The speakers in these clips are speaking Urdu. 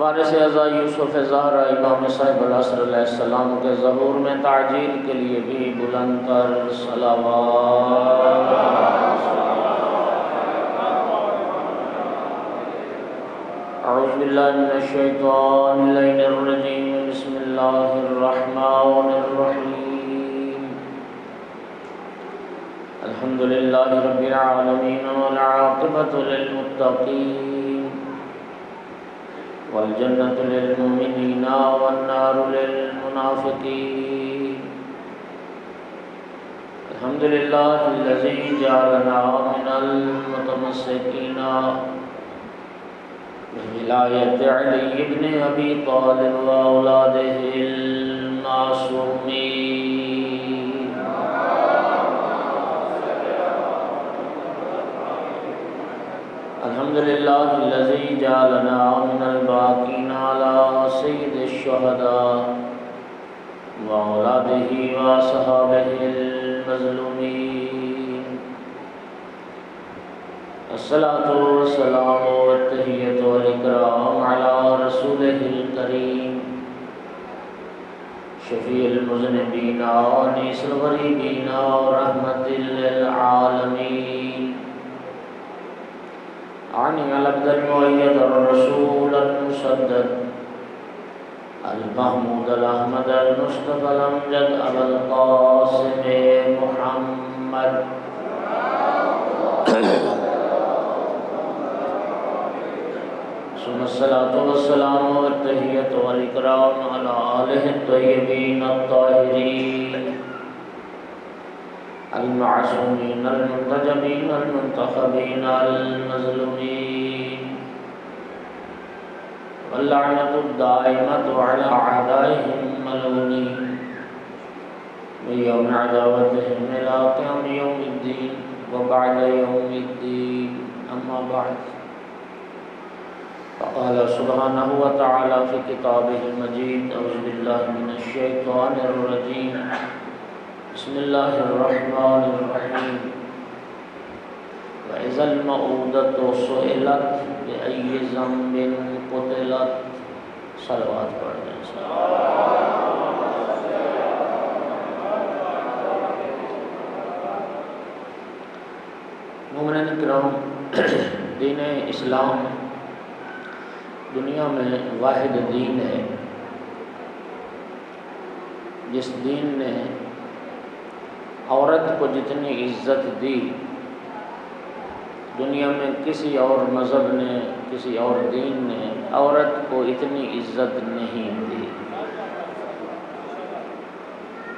وارث اعزا یوسف زہرا امام صاحب العصر علیہ السلام کے ظہور میں تعجیل کے لیے بھی بلند تر صلوات۔ اعوذ باللہ من الشیطان اللعین الرجیم، بسم اللہ الرحمن الرحیم۔ الحمد للہ رب العالمین والعاقبۃ للمتقین والجنۃ للمؤمنین والنار للمنافقین۔ الحمد للہ الذی جعلنا من المتمسکین بولایت علی بن ابی طالب واولادہ المعصومین۔ الحمد للہ الذی جعلنا من الباقین علی سید الشہداء واولادہ واصحابہ المظلومین۔ الصلاۃ والسلام والتحیۃ والاکرام علی رسولہ الکریم شفیع المذنبین وانیس الغریبین ورحمۃ للعالمین۔ عنی العبد المؤید الرسول المسدد المحمود الاحمد المصطفى الامجد ابا القاسم محمد ثم الصلاة والسلام والتحیۃ والاکرام علی آلہ الطیبین الطاہرین المعصومین المنتجبین المنتخبین المظلومین، واللعنۃ الدائمۃ علی اعدائہم ملعونین من یوم عداوتہم الی قیام یوم الدین وبعد یوم الدین، اما بعد فقال سبحانہ وتعالی فی کتابہ المجید، اعوذ باللہ من الشیطان الرجیم، بسم اللہ الرحمن الرحیم۔ وَإِذَا الْمَوْءُودَةُ سُئِلَتْ بِأَيِّ ذَنبٍ قُتِلَتْ۔ صلوات پڑھ دیں۔ مومنین کرام، دین اسلام دنیا میں واحد دین ہے جس دین نے عورت کو جتنی عزت دی دنیا میں کسی اور مذہب نے، کسی اور دین نے عورت کو اتنی عزت نہیں دی۔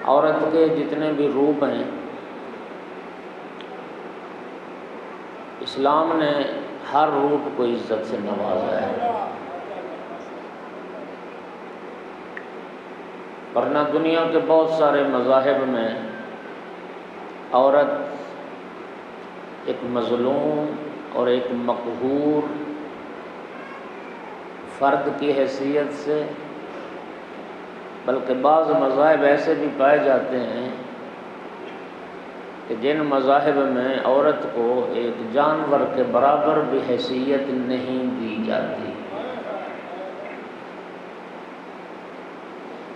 عورت کے جتنے بھی روپ ہیں اسلام نے ہر روپ کو عزت سے نوازا ہے، ورنہ دنیا کے بہت سارے مذاہب میں عورت ایک مظلوم اور ایک مقہور فرد کی حیثیت سے، بلکہ بعض مذاہب ایسے بھی پائے جاتے ہیں کہ جن مذاہب میں عورت کو ایک جانور کے برابر بھی حیثیت نہیں دی جاتی۔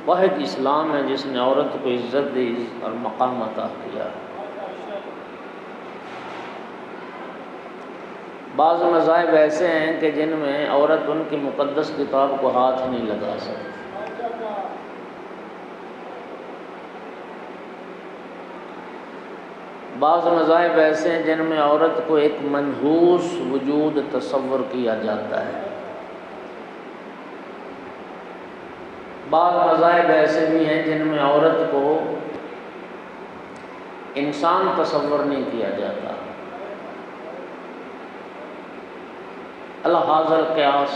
واحد اسلام ہے جس نے عورت کو عزت دی اور مقام عطا کیا۔ بعض مذاہب ایسے ہیں کہ جن میں عورت ان کی مقدس کتاب کو ہاتھ نہیں لگا سکتی۔ بعض مذاہب ایسے ہیں جن میں عورت کو ایک منحوس وجود تصور کیا جاتا ہے۔ بعض مذاہب ایسے بھی ہیں جن میں عورت کو انسان تصور نہیں کیا جاتا۔ الحاظ القیاس،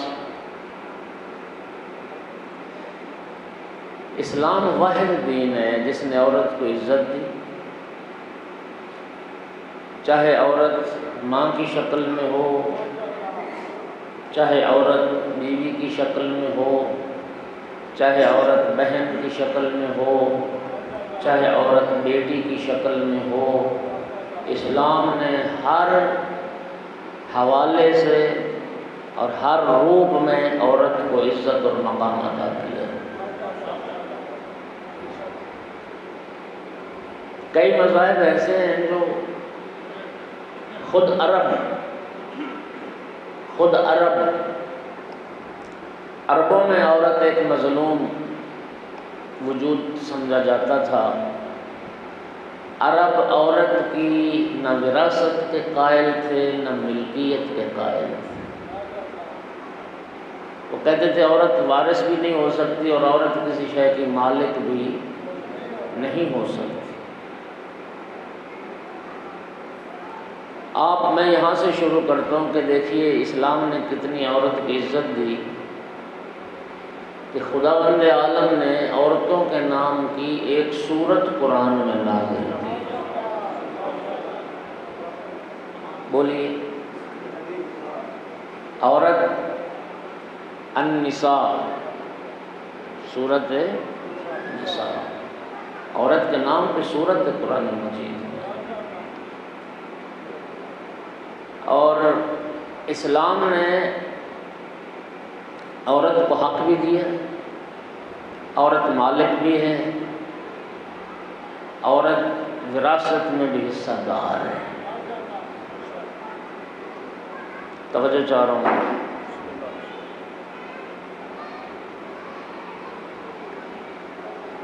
اسلام واحد دین ہے جس نے عورت کو عزت دی، چاہے عورت ماں کی شکل میں ہو، چاہے عورت بیوی کی شکل میں ہو، چاہے عورت بہن کی شکل میں ہو، چاہے عورت بیٹی کی شکل میں ہو۔ اسلام نے ہر حوالے سے اور ہر روپ میں عورت کو عزت عزت اور مقام عطا کیا۔ کئی مذاہب ایسے ہیں جو خود عربوں میں عورت ایک مظلوم وجود سمجھا جاتا تھا۔ عرب عورت کی نہ وراثت کے قائل تھے نہ ملکیت کے قائل تھے۔ وہ کہتے تھے عورت وارث بھی نہیں ہو سکتی اور عورت کسی شے کی مالک بھی نہیں ہو سکتی۔ میں یہاں سے شروع کرتا ہوں کہ دیکھیے اسلام نے کتنی عورت کی عزت دی کہ خداوند عالم نے عورتوں کے نام کی ایک سورت قرآن میں نازل کی۔ بولیے، عورت النساء، سورت نساء، عورت کے نام پہ سورت قرآن مجید ہے۔ اور اسلام نے عورت کو حق بھی دیا، عورت مالک بھی ہے، عورت وراثت میں بھی حصہ دار ہے۔ توجہ چاہ رہا ہوں۔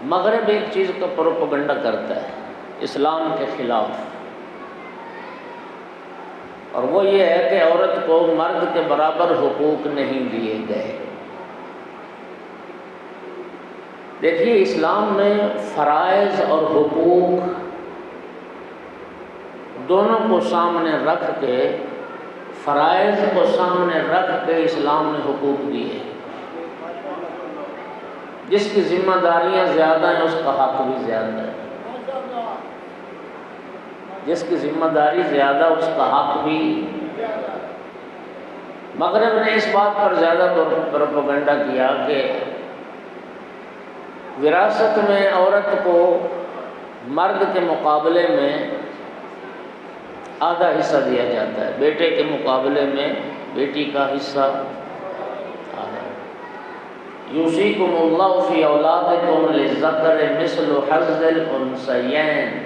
مغرب ایک چیز کا پروپیگنڈا کرتا ہے اسلام کے خلاف، اور وہ یہ ہے کہ عورت کو مرد کے برابر حقوق نہیں دیے گئے۔ دیکھیے اسلام میں فرائض اور حقوق دونوں کو سامنے رکھ کے، فرائض کو سامنے رکھ کے اسلام نے حقوق دیے۔ جس کی ذمہ داریاں زیادہ ہیں اس کا حق بھی زیادہ ہے، جس کی ذمہ داری زیادہ اس کا حق بھی۔ مغرب نے اس بات پر زیادہ پروپیگنڈا کیا کہ وراثت میں عورت کو مرد کے مقابلے میں آدھا حصہ دیا جاتا ہے، بیٹے کے مقابلے میں بیٹی کا حصہ آدھا۔ یوصیکم اللہ فی اولادکم للذکر مثل حظ الانثیین،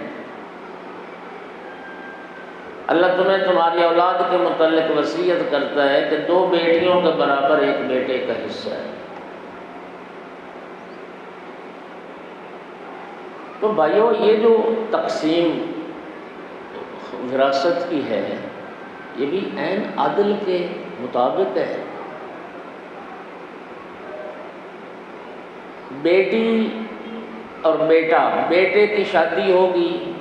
اللہ تمہیں تمہاری اولاد کے متعلق وصیت کرتا ہے کہ دو بیٹیوں کے برابر ایک بیٹے کا حصہ ہے۔ تو بھائیو یہ جو تقسیم وراثت کی ہے یہ بھی عین عدل کے مطابق ہے۔ بیٹی اور بیٹا، بیٹے کی شادی ہوگی،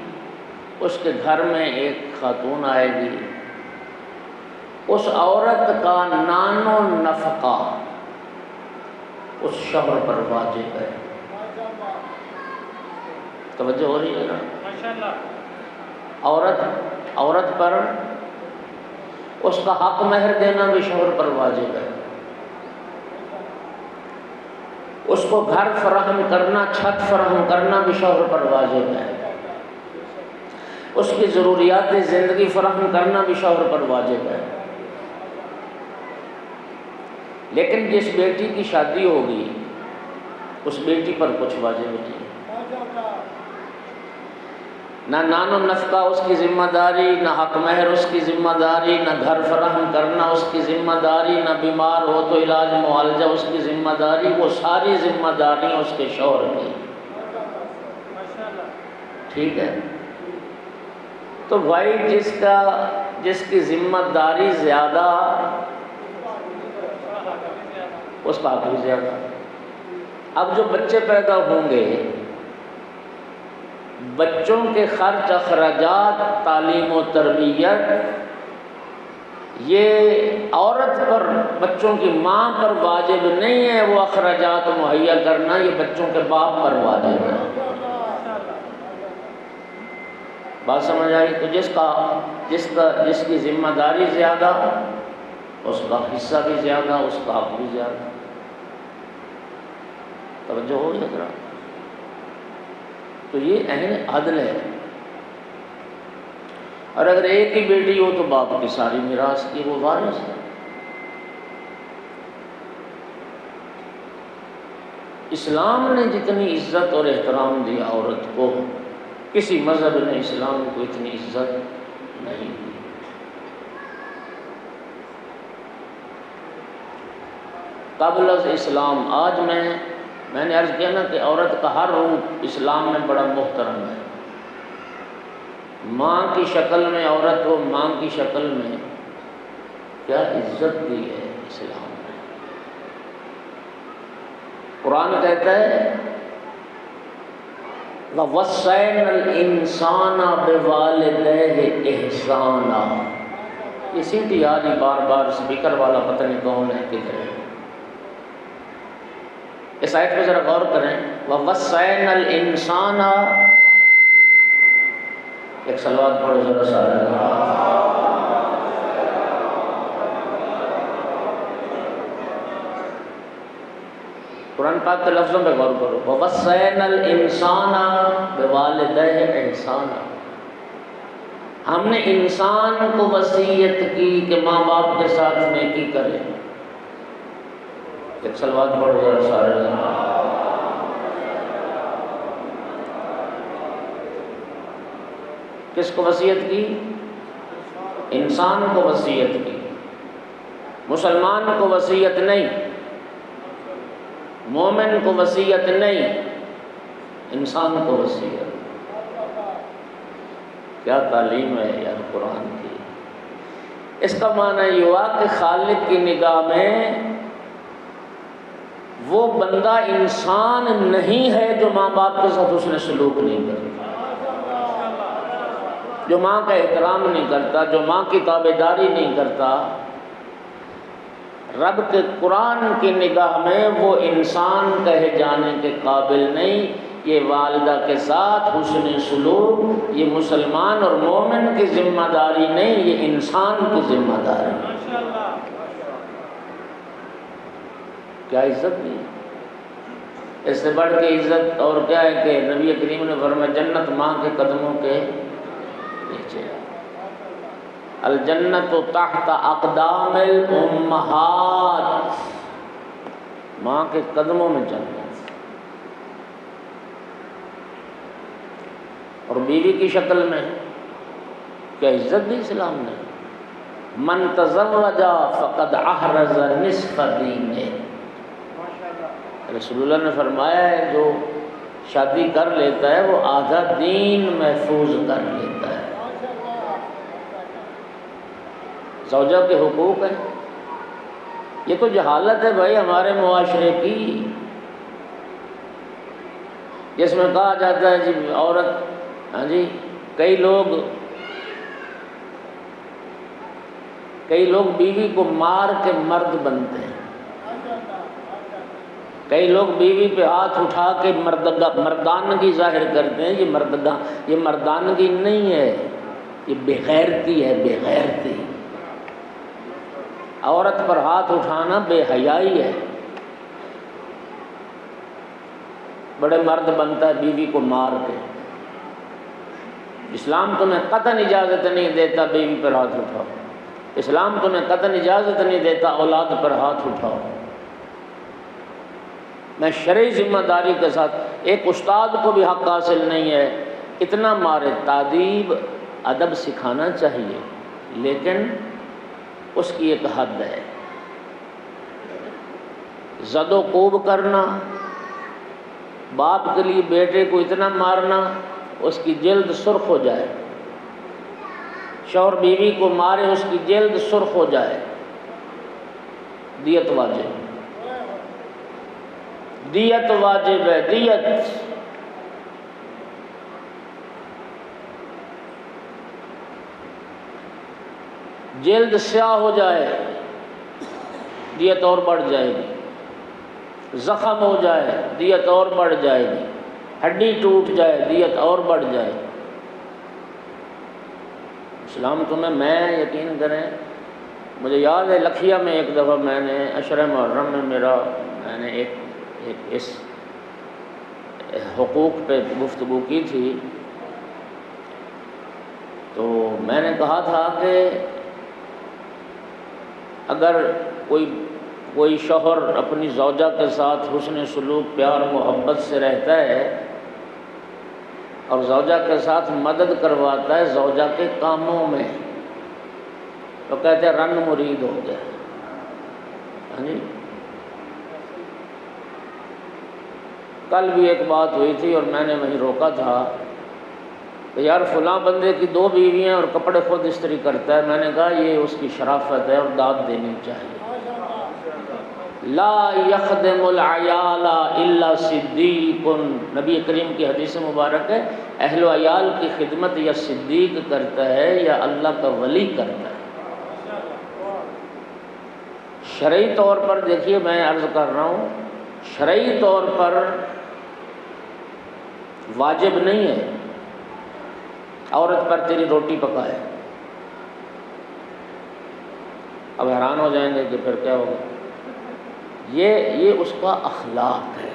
اس کے گھر میں ایک خاتون آئے گی، اس عورت کا نان و نفقہ اس شوہر پر واجب ہے۔ توجہ ہو رہی ہے نا؟ عورت پر اس کا حق مہر دینا بھی شوہر پر واجب ہے، اس کو گھر فراہم کرنا، چھت فراہم کرنا بھی شوہر پر واجب ہے، اس کی ضروریات زندگی فراہم کرنا بھی شوہر پر واجب ہے۔ لیکن جس بیٹی کی شادی ہوگی اس بیٹی پر کچھ واجب نہیں، نہ نان و نفقہ اس کی ذمہ داری، نہ حق مہر اس کی ذمہ داری، نہ گھر فراہم کرنا اس کی ذمہ داری، نہ بیمار ہو تو علاج معالجہ اس کی ذمہ داری، وہ ساری ذمہ داریاں اس کے شوہر کی۔ ٹھیک ہے؟ تو بھائی جس کی ذمہ داری زیادہ اس کا حق بھی زیادہ۔ اب جو بچے پیدا ہوں گے، بچوں کے خرچ، اخراجات، تعلیم و تربیت، یہ عورت پر، بچوں کی ماں پر واجب نہیں ہے وہ اخراجات مہیا کرنا، یہ بچوں کے باپ پر واجب ہے۔ بات سمجھ آئی؟ تو جس کی ذمہ داری زیادہ اس کا حصہ بھی زیادہ، اس کا حق بھی زیادہ۔ توجہ ہو گئی ذرا؟ تو یہ عین عدل ہے۔ اور اگر ایک ہی بیٹی ہو تو باپ کی ساری میراث کی وہ وارث ہے۔ اسلام نے جتنی عزت اور احترام دیا عورت کو، کسی مذہب نے اسلام کو اتنی عزت نہیں دی۔ قبل از اسلام، آج میں نے عرض کیا نا کہ عورت کا ہر روپ اسلام میں بڑا محترم ہے۔ ماں کی شکل میں عورت کو ماں کی شکل میں کیا عزت دی ہے اسلام نے۔ قرآن کہتا ہے وَوَصَّيْنَا الْإِنسَانَ بِوَالِدَيْهِ إِحْسَانًا۔ یہ سیٹی آ رہی بار بار، اسپیکر والا پتہ نہیں کون ہے کدھر ہے۔ اس آیت پہ ذرا غور کریں، وَوَصَّيْنَا الْإِنسَانَ، ایک صلوات پڑھو ذرا سارے۔ قرآن پاک کے لفظوں پہ غور کرو، وَوَصَّيْنَا الْإِنسَانَ بِوَالِدَيْهِ إِحْسَانًا۔ ہم نے انسان کو وصیت کی کہ ماں باپ کے ساتھ نیکی کرے۔ ایک صلوات پڑھو ذرا سارے۔ کس کو وصیت کی؟ انسان کو وصیت کی، مسلمان کو وصیت نہیں، مومن کو وصیت نہیں، انسان کو وصیت۔ کیا تعلیم ہے یار قرآن کی۔ اس کا معنی یہ ہوا کہ خالق کی نگاہ میں وہ بندہ انسان نہیں ہے جو ماں باپ کے ساتھ اس نے سلوک نہیں کرتا، جو ماں کا احترام نہیں کرتا، جو ماں کی تابعداری نہیں کرتا۔ رب کے قرآن کی نگاہ میں وہ انسان کہے جانے کے قابل نہیں۔ یہ والدہ کے ساتھ حسن سلوک یہ مسلمان اور مومن کی ذمہ داری نہیں، یہ انسان کی ذمہ داری ہے۔ کیا عزت دی، اس سے بڑھ کے عزت اور کیا ہے کہ نبی کریم نے فرمایا جنت ماں کے قدموں کے نیچے ہے۔ الجنت تحت اقدام الامہات، ماں کے قدموں میں جنت۔ اور بیوی کی شکل میں کیا عزت دی اسلام نے۔ من تزوج فقد احرز نصف دینہ، رسول اللہ نے فرمایا ہے جو شادی کر لیتا ہے وہ آدھا دین محفوظ کر لیتا ہے۔ زوجہ کے حقوق ہیں، یہ تو جہالت ہے بھائی ہمارے معاشرے کی، جس میں کہا جاتا ہے جی عورت، ہاں جی کئی لوگ بیوی کو مار کے مرد بنتے ہیں، کئی لوگ بیوی پہ ہاتھ اٹھا کے مردانگی ظاہر کرتے ہیں۔ یہ مردانگی نہیں ہے، یہ بے غیرتی ہے، بے غیرتی۔ عورت پر ہاتھ اٹھانا بے حیائی ہے۔ بڑے مرد بنتا ہے بیوی کو مار کے۔ اسلام تمہیں قطعاً اجازت نہیں دیتا بیوی پر ہاتھ اٹھاؤ، اسلام تمہیں قطعاً اجازت نہیں دیتا اولاد پر ہاتھ اٹھاؤ۔ میں شرعی ذمہ داری کے ساتھ، ایک استاد کو بھی حق حاصل نہیں ہے اتنا مارے۔ تادیب ادب سکھانا چاہیے لیکن اس کی ایک حد ہے۔ زد و کوب کرنا، باپ کے لیے بیٹے کو اتنا مارنا اس کی جلد سرخ ہو جائے، شوہر بیوی کو مارے اس کی جلد سرخ ہو جائے، دیت واجب، دیت واجب ہے، دیت۔ جلد سیاہ ہو جائے دیت اور بڑھ جائے گی، زخم ہو جائے دیت اور بڑھ جائے گی، ہڈی ٹوٹ جائے دیت اور بڑھ جائے۔ اسلام تمہیں، میں یقین کریں مجھے یاد ہے لکھیا میں ایک دفعہ میں نے عشرہ محرم میں میں نے ایک اس حقوق پہ گفتگو کی تھی، تو میں نے کہا تھا کہ اگر کوئی کوئی شوہر اپنی زوجہ کے ساتھ حسن سلوک پیار محبت سے رہتا ہے اور زوجہ کے ساتھ مدد کرواتا ہے زوجہ کے کاموں میں، تو کہتے ہیں رن مرید ہو گیا۔ ہاں جی، کل بھی ایک بات ہوئی تھی اور میں نے وہیں روکا تھا کہ یار فلاں بندے کی 2 بیویاں اور کپڑے خود استری کرتا ہے۔ میں نے کہا یہ اس کی شرافت ہے اور داد دینی چاہیے۔ لا یخدم العیال الا صدیق، نبی کریم کی حدیث مبارک ہے، اہل و عیال کی خدمت یا صدیق کرتا ہے یا اللہ کا ولی کرتا ہے۔ شرعی طور پر دیکھیے، میں عرض کر رہا ہوں، شرعی طور پر واجب نہیں ہے عورت پر تیری روٹی پکائے۔ اب حیران ہو جائیں گے کہ پھر کیا ہوگا؟ یہ اس کا اخلاق ہے۔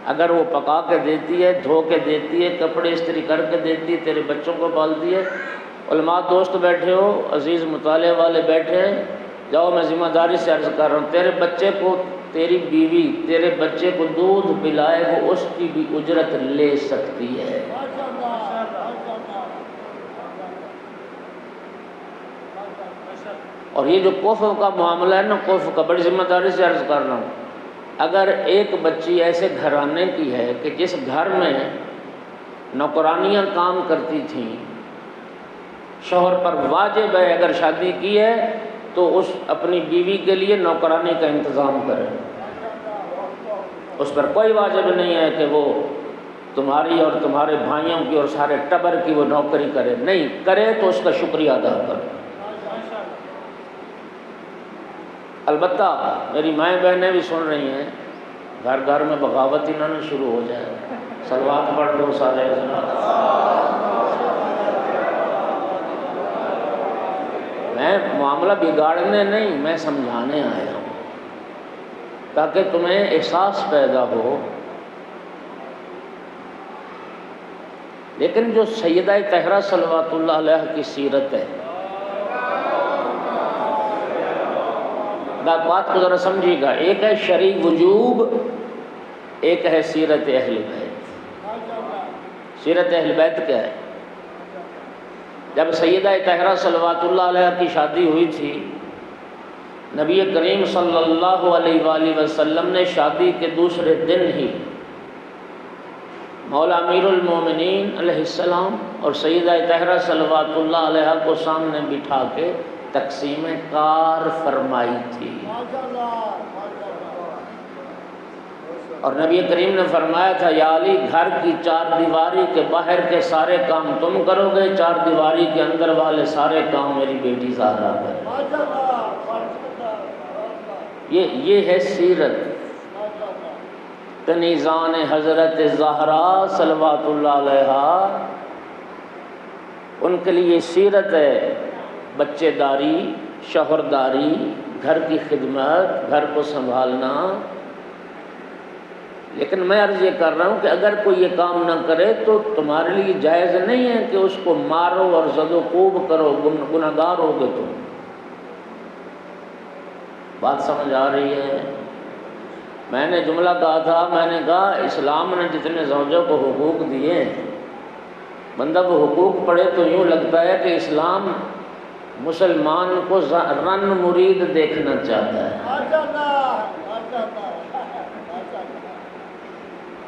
اگر وہ پکا کے دیتی ہے، دھو کے دیتی ہے، کپڑے استری کر کے دیتی ہے، تیرے بچوں کو پالتی ہے، علماء دوست بیٹھے ہو، عزیز مطالعے والے بیٹھے ہیں، جاؤ میں ذمہ داری سے عرض کر رہا ہوں، تیرے بچے کو تیری بیوی تیرے بچے کو دودھ پلائے، وہ اس کی بھی اجرت لے سکتی ہے۔ اور یہ جو کوفہ کا معاملہ ہے نا، کوفہ کا، بڑی ذمہ داری سے عرض کر رہا ہوں، اگر ایک بچی ایسے گھرانے کی ہے کہ جس گھر میں نوکرانیاں کام کرتی تھیں، شوہر پر واجب ہے اگر شادی کی ہے تو اس اپنی بیوی کے لیے نوکرانی کا انتظام کرے، اس پر کوئی واجب نہیں ہے کہ وہ تمہاری اور تمہارے بھائیوں کی اور سارے ٹبر کی وہ نوکری کرے، نہیں کرے تو اس کا شکریہ ادا کرے۔ البتہ میری مائیں بہنیں بھی سن رہی ہیں، گھر گھر میں بغاوت ہی نہ شروع ہو جائے، صلوات پڑھ دو سارے۔ میں معاملہ بگاڑنے نہیں، میں سمجھانے آیا ہوں تاکہ تمہیں احساس پیدا ہو۔ لیکن جو سیدہ طاہرہ صلوات اللہ علیہ کی سیرت ہے، بات کو ذرا سمجھیے گا، ایک ہے شرعی وجوب، ایک ہے سیرت اہل بیت۔ سیرت اہل بیت کیا ہے؟ جب سیدہ طاہرہ صلوات اللہ علیہ کی شادی ہوئی تھی، نبی کریم صلی اللہ علیہ وآلہ وسلم نے شادی کے دوسرے دن ہی مولا امیر المومنین علیہ السلام اور سیدہ طاہرہ صلوات اللہ علیہ کو سامنے بٹھا کے تقسیم کار فرمائی تھی، اور نبی کریم نے فرمایا تھا یا علی گھر کی 4 دیواری کے باہر کے سارے کام تم کرو گے، 4 دیواری کے اندر والے سارے کام میری بیٹی زہرا کرے۔ یہ ہے سیرت کنیزان حضرت زہرا صلوات اللہ علیہ، ان کے لیے سیرت ہے بچے داری، شوہر داری، گھر کی خدمت، گھر کو سنبھالنا۔ لیکن میں عرض یہ کر رہا ہوں کہ اگر کوئی یہ کام نہ کرے تو تمہارے لیے جائز نہیں ہے کہ اس کو مارو اور زد و کوب کرو، گنہگار ہوگے تم۔ بات سمجھ آ رہی ہے؟ میں نے جملہ کہا تھا، میں نے کہا اسلام نے جتنے زوجوں کو حقوق دیے ہیں، بندہ وہ حقوق پڑھے تو یوں لگتا ہے کہ اسلام مسلمان کو رن مرید دیکھنا چاہتا ہے۔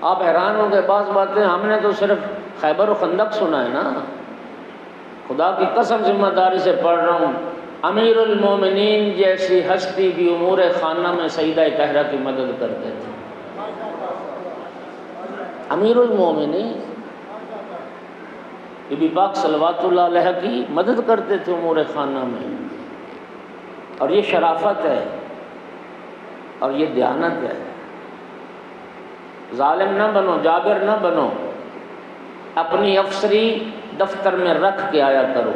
آپ حیران ہو گئے، بعض باتیں ہم نے تو صرف خیبر و خندق سنا ہے نا، خدا کی قسم ذمہ داری سے پڑھ رہا ہوں، امیر المومنین جیسی ہستی بھی امور خانہ میں سیدہ طاہرہ کی مدد کرتے تھے۔ امیر المومنین بی بی پاک صلوات اللہ علیہ کی مدد کرتے تھے امور خانہ میں، اور یہ شرافت ہے اور یہ دیانت ہے۔ ظالم نہ بنو، جابر نہ بنو، اپنی افسری دفتر میں رکھ کے آیا کرو،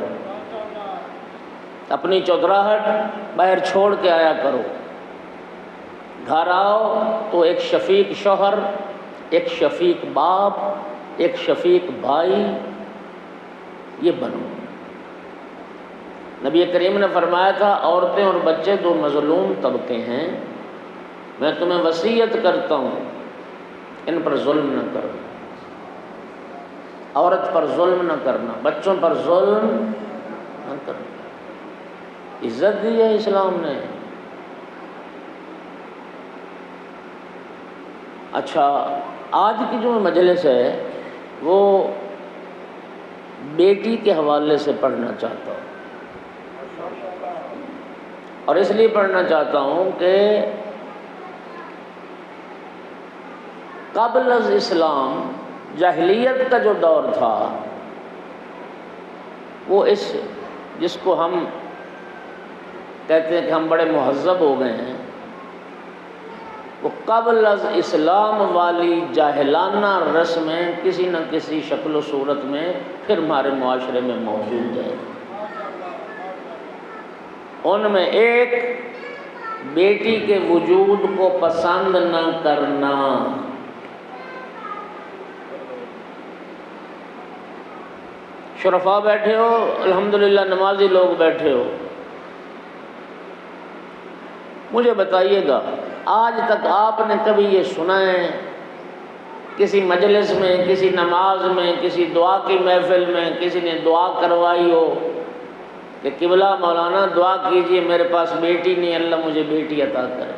اپنی چودراہٹ باہر چھوڑ کے آیا کرو، گھر آؤ تو ایک شفیق شوہر، ایک شفیق باپ، ایک شفیق بھائی، یہ بنو۔ نبی کریم نے فرمایا تھا عورتیں اور بچے دو مظلوم طبقے ہیں، میں تمہیں وصیت کرتا ہوں ان پر ظلم نہ کرنا، عورت پر ظلم نہ کرنا، بچوں پر ظلم نہ کرنا۔ عزت دی ہے اسلام نے۔ اچھا، آج کی جو مجلس ہے وہ بیٹی کے حوالے سے پڑھنا چاہتا ہوں، اور اس لیے پڑھنا چاہتا ہوں کہ قبل از اسلام جاہلیت کا جو دور تھا، وہ اس جس کو ہم کہتے ہیں کہ ہم بڑے مہذب ہو گئے ہیں، وہ قبل از اسلام والی جاہلانہ رسمیں کسی نہ کسی شکل و صورت میں پھر ہمارے معاشرے میں موجود ہیں۔ ان میں ایک بیٹی کے وجود کو پسند نہ کرنا۔ شرفاء بیٹھے ہو، الحمدللہ نمازی لوگ بیٹھے ہو، مجھے بتائیے گا آج تک آپ نے کبھی یہ سنا ہے کسی مجلس میں، کسی نماز میں، کسی دعا کی محفل میں کسی نے دعا کروائی ہو کہ قبلہ مولانا دعا کیجئے میرے پاس بیٹی نہیں، اللہ مجھے بیٹی عطا کرے؟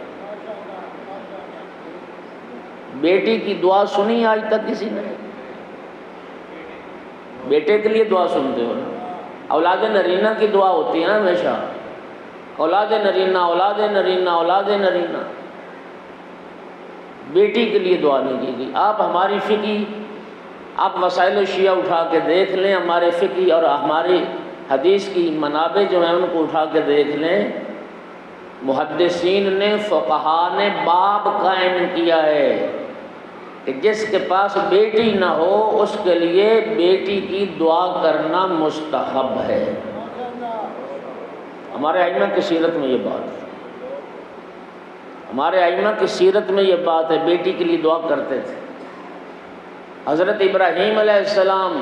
بیٹی کی دعا سنی آج تک کسی نے؟ بیٹے کے لیے دعا سنتے ہو نا، اولاد نرینہ کی دعا ہوتی ہے نا ہمیشہ، اولاد نرینہ اولاد نرینہ اولاد نرینہ، بیٹی کے لیے دعا نہیں کی گئی۔ آپ ہماری فقی، آپ وسائل شیعہ اٹھا کے دیکھ لیں، ہمارے فقی اور ہماری حدیث کی منابع جو ہیں ان کو اٹھا کے دیکھ لیں، محدثین نے، فقہاء نے باب قائم کیا ہے کہ جس کے پاس بیٹی نہ ہو اس کے لیے بیٹی کی دعا کرنا مستحب ہے۔ ہمارے ائمہ کی سیرت میں یہ بات ہے، ہمارے ائمہ کی سیرت میں یہ بات ہے، بیٹی کے لیے دعا کرتے تھے۔ حضرت ابراہیم علیہ السلام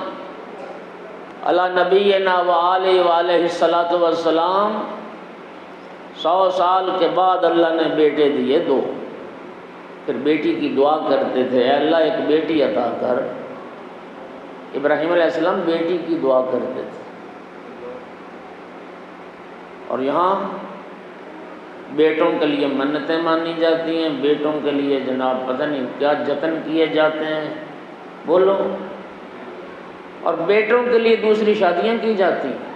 علی نبینا و آلہ وآلہ الصلاۃ والسلام 100 سال کے بعد اللہ نے بیٹے دیے 2، پھر بیٹی کی دعا کرتے تھے، اے اللہ ایک بیٹی عطا کر۔ ابراہیم علیہ السلام بیٹی کی دعا کرتے تھے، اور یہاں بیٹوں کے لیے منتیں مانی جاتی ہیں، بیٹوں کے لیے جناب پتہ نہیں کیا جتن کیے جاتے ہیں، بولو، اور بیٹوں کے لیے دوسری شادیاں کی جاتی ہیں۔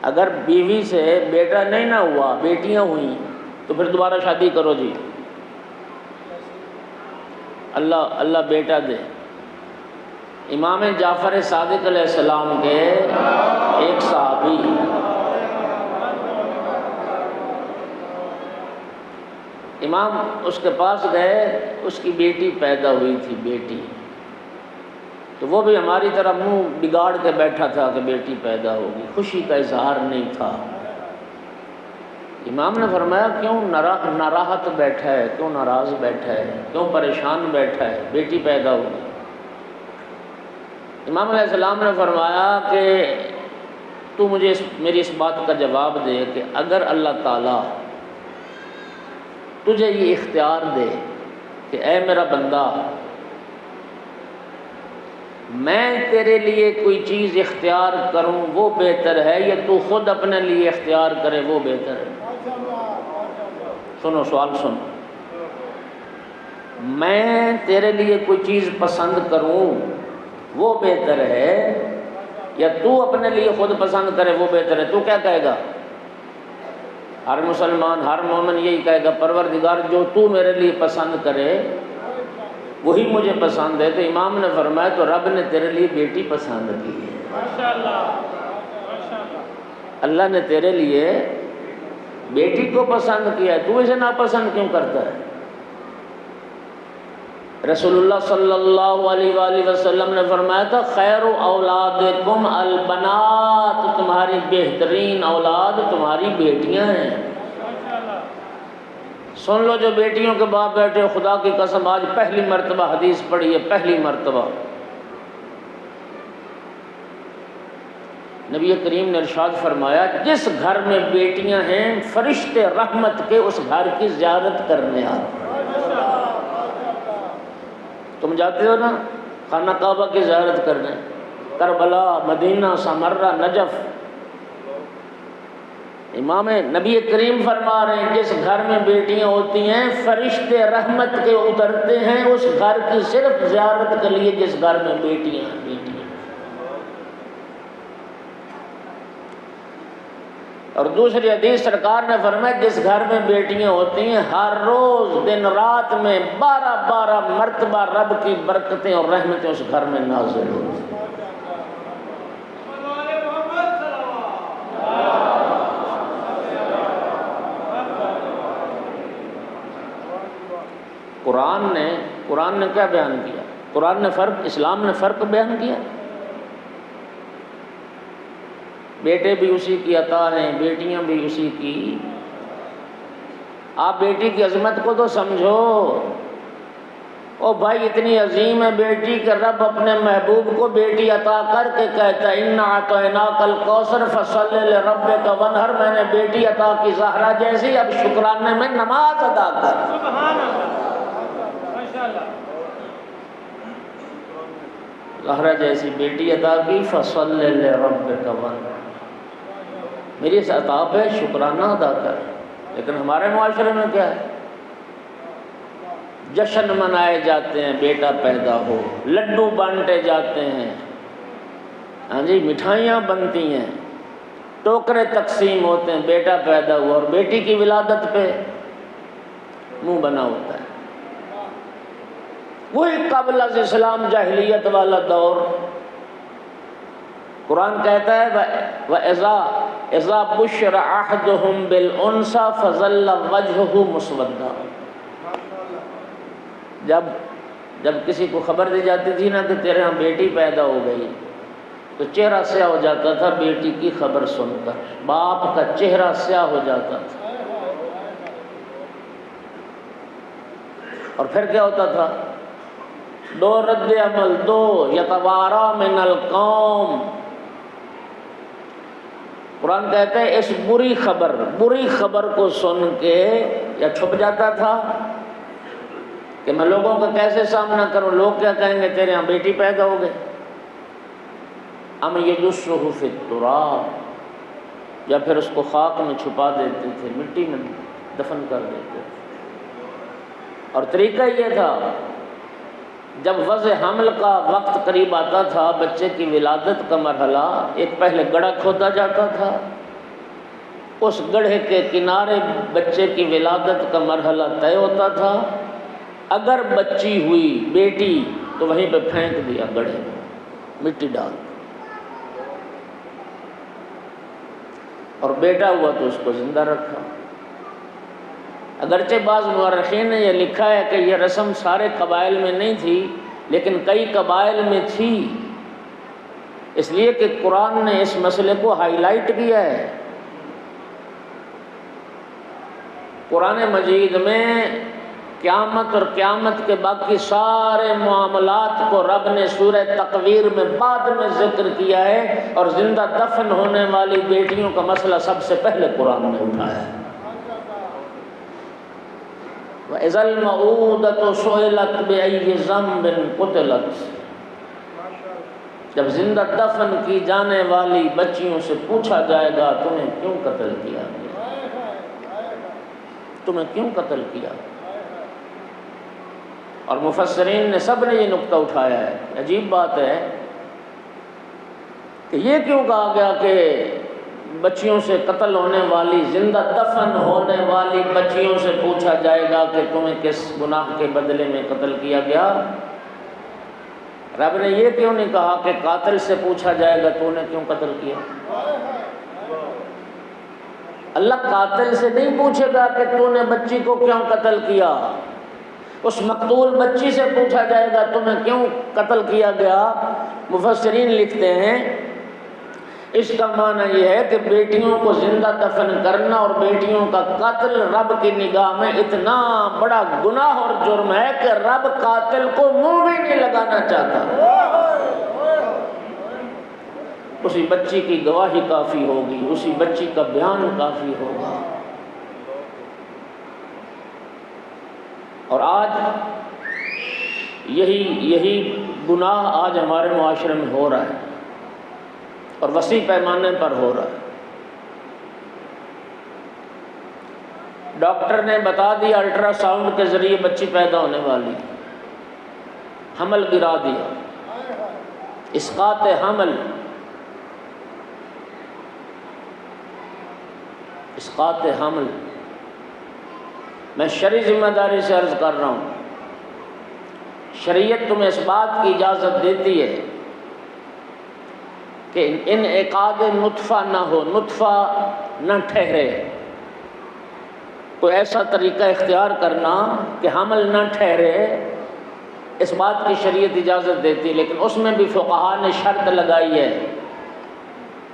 اگر بیوی سے بیٹا نہیں نہ ہوا، بیٹیاں ہوئیں، تو پھر دوبارہ شادی کرو جی، اللہ بیٹا دے۔ امام جعفر صادق علیہ السلام کے ایک صحابی امام اس کے پاس گئے، اس کی بیٹی پیدا ہوئی تھی، بیٹی، تو وہ بھی ہماری طرح منہ بگاڑ کے بیٹھا تھا کہ بیٹی پیدا ہوگی، خوشی کا اظہار نہیں تھا۔ امام نے فرمایا کیوں ناراحت بیٹھا ہے، کیوں ناراض بیٹھا ہے، کیوں پریشان بیٹھا ہے، بیٹی پیدا ہوگی۔ امام علیہ السلام نے فرمایا کہ تو مجھے میری اس بات کا جواب دے کہ اگر اللہ تعالیٰ تجھے یہ اختیار دے کہ اے میرا بندہ، میں تیرے لیے کوئی چیز اختیار کروں وہ بہتر ہے یا تو خود اپنے لیے اختیار کرے وہ بہتر ہے؟ سنو سوال سنو، میں تیرے لیے کوئی چیز پسند کروں وہ بہتر ہے یا تو اپنے لیے خود پسند کرے وہ بہتر ہے؟ تو کیا کہے گا؟ ہر مسلمان، ہر مومن یہی کہے گا پروردگار جو تو میرے لیے پسند کرے وہی مجھے پسند ہے۔ تو امام نے فرمایا تو رب نے تیرے لیے بیٹی پسند کی ہے، اللہ نے تیرے لیے بیٹی کو پسند کیا ہے، تو اسے ناپسند کیوں کرتا ہے؟ رسول اللہ صلی اللہ علیہ وآلہ وسلم نے فرمایا تھا خیر اولادکم البنات، تمہاری بہترین اولاد تمہاری بیٹیاں ہیں۔ سن لو جو بیٹیوں کے باپ بیٹھے ہو، خدا کی قسم آج پہلی مرتبہ حدیث پڑھی ہے، پہلی مرتبہ نبی کریم نے ارشاد فرمایا جس گھر میں بیٹیاں ہیں فرشتے رحمت کے اس گھر کی زیارت کرنے آتے ہیں۔ تم جاتے ہو نا خانہ کعبہ کی زیارت کرنے، کربلا، مدینہ، سامرہ، نجف، امام نبی کریم فرما رہے ہیں جس گھر میں بیٹیاں ہوتی ہیں فرشتے رحمت کے اترتے ہیں اس گھر کی صرف زیارت کے لیے جس گھر میں بیٹیاں ہیں۔ اور دوسری حدیث سرکار نے فرمایا جس گھر میں بیٹیاں ہوتی ہیں ہر روز دن رات میں 12 مرتبہ رب کی برکتیں اور رحمتیں اس گھر میں نازل ہوتی ہیں۔ قرآن نے کیا بیان کیا؟ قرآن نے اسلام نے فرق بیان کیا۔ بیٹے بھی اسی کی عطا ہیں، بیٹیاں بھی اسی کی۔ آپ بیٹی کی عظمت کو تو سمجھو۔ او بھائی اتنی عظیم ہے بیٹی کہ رب اپنے محبوب کو بیٹی عطا کر کے کہتا ہے اِنَّا أَعْطَيْنَاكَ الْكَوْثَرَ فَصَلِّ لِرَبِّكَ وَانْحَرْ۔ میں نے بیٹی عطا کی زہرا جیسی، اب شکرانے میں نماز ادا کر۔ سبحان اللہ، ماشاءاللہ۔ زہرا جیسی بیٹی عطا کی، فَصَلِّ لِرَبِّكَ وَانْحَرْ، میری اس عطا پہ شکرانہ ادا کر۔ لیکن ہمارے معاشرے میں کیا ہے؟ جشن منائے جاتے ہیں بیٹا پیدا ہو، لڈو بانٹے جاتے ہیں، ہاں جی مٹھائیاں بنتی ہیں، ٹوکرے تقسیم ہوتے ہیں، بیٹا پیدا ہوا، اور بیٹی کی ولادت پہ منہ بنا ہوتا ہے۔ وہی قبل از اسلام جاہلیت والا دور۔ قرآن کہتا ہے وَإِذَا بُشِّرَ أَحَدُهُم بِالْأُنثىٰ فَظَلَّ وَجْهُهُ مُسْوَدًّا۔ جب کسی کو خبر دی جاتی تھی نا کہ تیرے ہاں بیٹی پیدا ہو گئی تو چہرہ سیاہ ہو جاتا تھا بیٹی کی خبر سن کر، باپ کا چہرہ سیاہ ہو جاتا تھا۔ اور پھر کیا ہوتا تھا؟ دو رد عمل، دو یتوارا من القوم۔ قرآن کہتے ہیں اس بری خبر کو سن کے یا چھپ جاتا تھا کہ میں لوگوں کا کیسے سامنا کروں، لوگ کیا کہیں گے تیرے ہاں بیٹی پیدا ہو گئی، ام یدسہ فی التراب، یا پھر اس کو خاک میں چھپا دیتے تھے، مٹی میں دفن کر دیتے تھے۔ اور طریقہ یہ تھا جب وضع حمل کا وقت قریب آتا تھا، بچے کی ولادت کا مرحلہ، ایک پہلے گڑھا کھودا جاتا تھا، اس گڑھے کے کنارے بچے کی ولادت کا مرحلہ طے ہوتا تھا۔ اگر بچی ہوئی بیٹی تو وہیں پہ پھینک دیا گڑھے میں، مٹی ڈال، اور بیٹا ہوا تو اس کو زندہ رکھا۔ اگرچہ بعض مورخین نے یہ لکھا ہے کہ یہ رسم سارے قبائل میں نہیں تھی لیکن کئی قبائل میں تھی، اس لیے کہ قرآن نے اس مسئلے کو ہائی لائٹ کیا ہے۔ قرآن مجید میں قیامت اور قیامت کے باقی سارے معاملات کو رب نے سورہ تکویر میں بعد میں ذکر کیا ہے، اور زندہ دفن ہونے والی بیٹیوں کا مسئلہ سب سے پہلے قرآن نے اٹھایا ہے۔ وَإِذَا الْمَوْءُودَةُ سُئِلَتْ بِأَيِّ ذَنبٍ قُتِلَتْ، جب زندہ دفن کی جانے والی بچیوں سے پوچھا جائے گا تمہیں کیوں قتل کیا گیا، تمہیں کیوں قتل کیا۔ اور مفسرین نے سب نے یہ نقطہ اٹھایا ہے۔ عجیب بات ہے کہ یہ کیوں کہا گیا کہ بچیوں سے قتل ہونے والی، زندہ دفن ہونے والی بچیوں سے پوچھا جائے گا کہ تمہیں کس گناہ کے بدلے میں قتل کیا گیا۔ رب نے یہ کیوں نہیں کہا کہ قاتل سے پوچھا جائے گا تو نے کیوں قتل کیا۔ اللہ قاتل سے نہیں پوچھے گا کہ تو نے بچی کو کیوں قتل کیا، اس مقتول بچی سے پوچھا جائے گا تمہیں کیوں قتل کیا گیا۔ مفسرین لکھتے ہیں اس کا معنی یہ ہے کہ بیٹیوں کو زندہ دفن کرنا اور بیٹیوں کا قتل رب کی نگاہ میں اتنا بڑا گناہ اور جرم ہے کہ رب قاتل کو منہ بھی نہیں لگانا چاہتا۔ اسی بچی کی گواہی کافی ہوگی، اسی بچی کا بیان کافی ہوگا۔ اور آج یہی گناہ آج ہمارے معاشرے میں ہو رہا ہے اور وسیع پیمانے پر ہو رہا ہے۔ ڈاکٹر نے بتا دیا الٹرا ساؤنڈ کے ذریعے بچی پیدا ہونے والی، حمل گرا دیا، اسقاط حمل، اسقاط حمل۔ میں شرعی ذمہ داری سے عرض کر رہا ہوں، شریعت تمہیں اس بات کی اجازت دیتی ہے کہ انعقاد نطفہ نہ ہو، نطفہ نہ ٹھہرے، کوئی ایسا طریقہ اختیار کرنا کہ حمل نہ ٹھہرے، اس بات کی شریعت اجازت دیتی ہے، لیکن اس میں بھی فقہاء نے شرط لگائی ہے،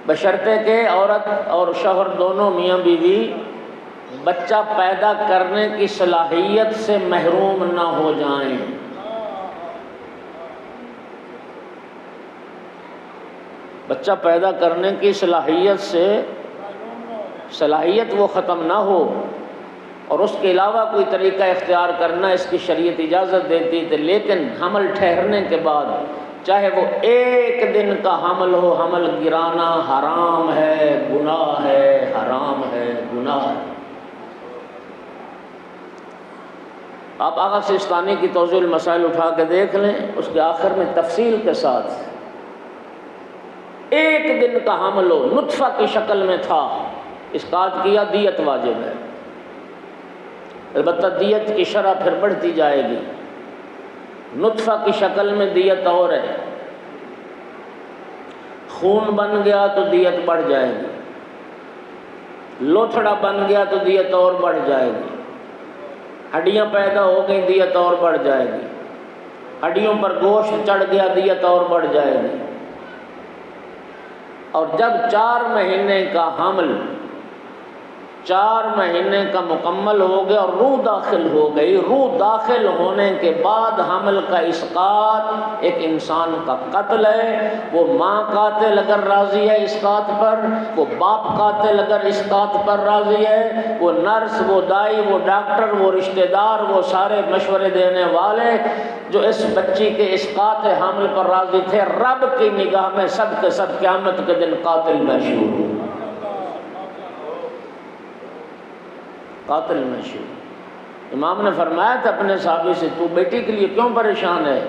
بشرطے کہ عورت اور شوہر دونوں میاں بیوی بچہ پیدا کرنے کی صلاحیت سے محروم نہ ہو جائیں۔ بچہ پیدا کرنے کی صلاحیت وہ ختم نہ ہو اور اس کے علاوہ کوئی طریقہ اختیار کرنا اس کی شریعت اجازت دیتی تھی، لیکن حمل ٹھہرنے کے بعد چاہے وہ ایک دن کا حمل ہو، حمل گرانا حرام ہے، گناہ ہے، حرام ہے، گناہ ہے۔ آپ آغا سیستانی کی توضیح المسائل اٹھا کے دیکھ لیں، اس کے آخر میں تفصیل کے ساتھ ایک دن کا حمل ہو، نطفہ کی شکل میں تھا، اسقاط کیا، دیت واجب ہے، البتہ دیت کی شرح پھر بڑھتی جائے گی۔ نطفہ کی شکل میں دیت اور ہے، خون بن گیا تو دیت بڑھ جائے گی، لوتھڑا بن گیا تو دیت اور بڑھ جائے گی، ہڈیاں پیدا ہو گئی دیت اور بڑھ جائے گی، ہڈیوں پر گوشت چڑھ گیا دیت اور بڑھ جائے گی۔ اور جب 4 مہینے کا حمل 4 مہینے کا مکمل ہو گیا اور روح داخل ہو گئی، روح داخل ہونے کے بعد حمل کا اسقاط ایک انسان کا قتل ہے۔ وہ ماں قاتل اگر راضی ہے اسقاط پر، وہ باپ قاتل اگر اسقاط پر راضی ہے، وہ نرس، وہ دائی، وہ ڈاکٹر، وہ رشتہ دار، وہ سارے مشورے دینے والے جو اس بچی کے اسقاط حمل پر راضی تھے، رب کی نگاہ میں سب کے سب قیامت کے دن قاتل محشور، قاتل محشور۔ امام نے فرمایا تھا اپنے صحابی سے، تو بیٹی کے لیے کیوں پریشان ہے؟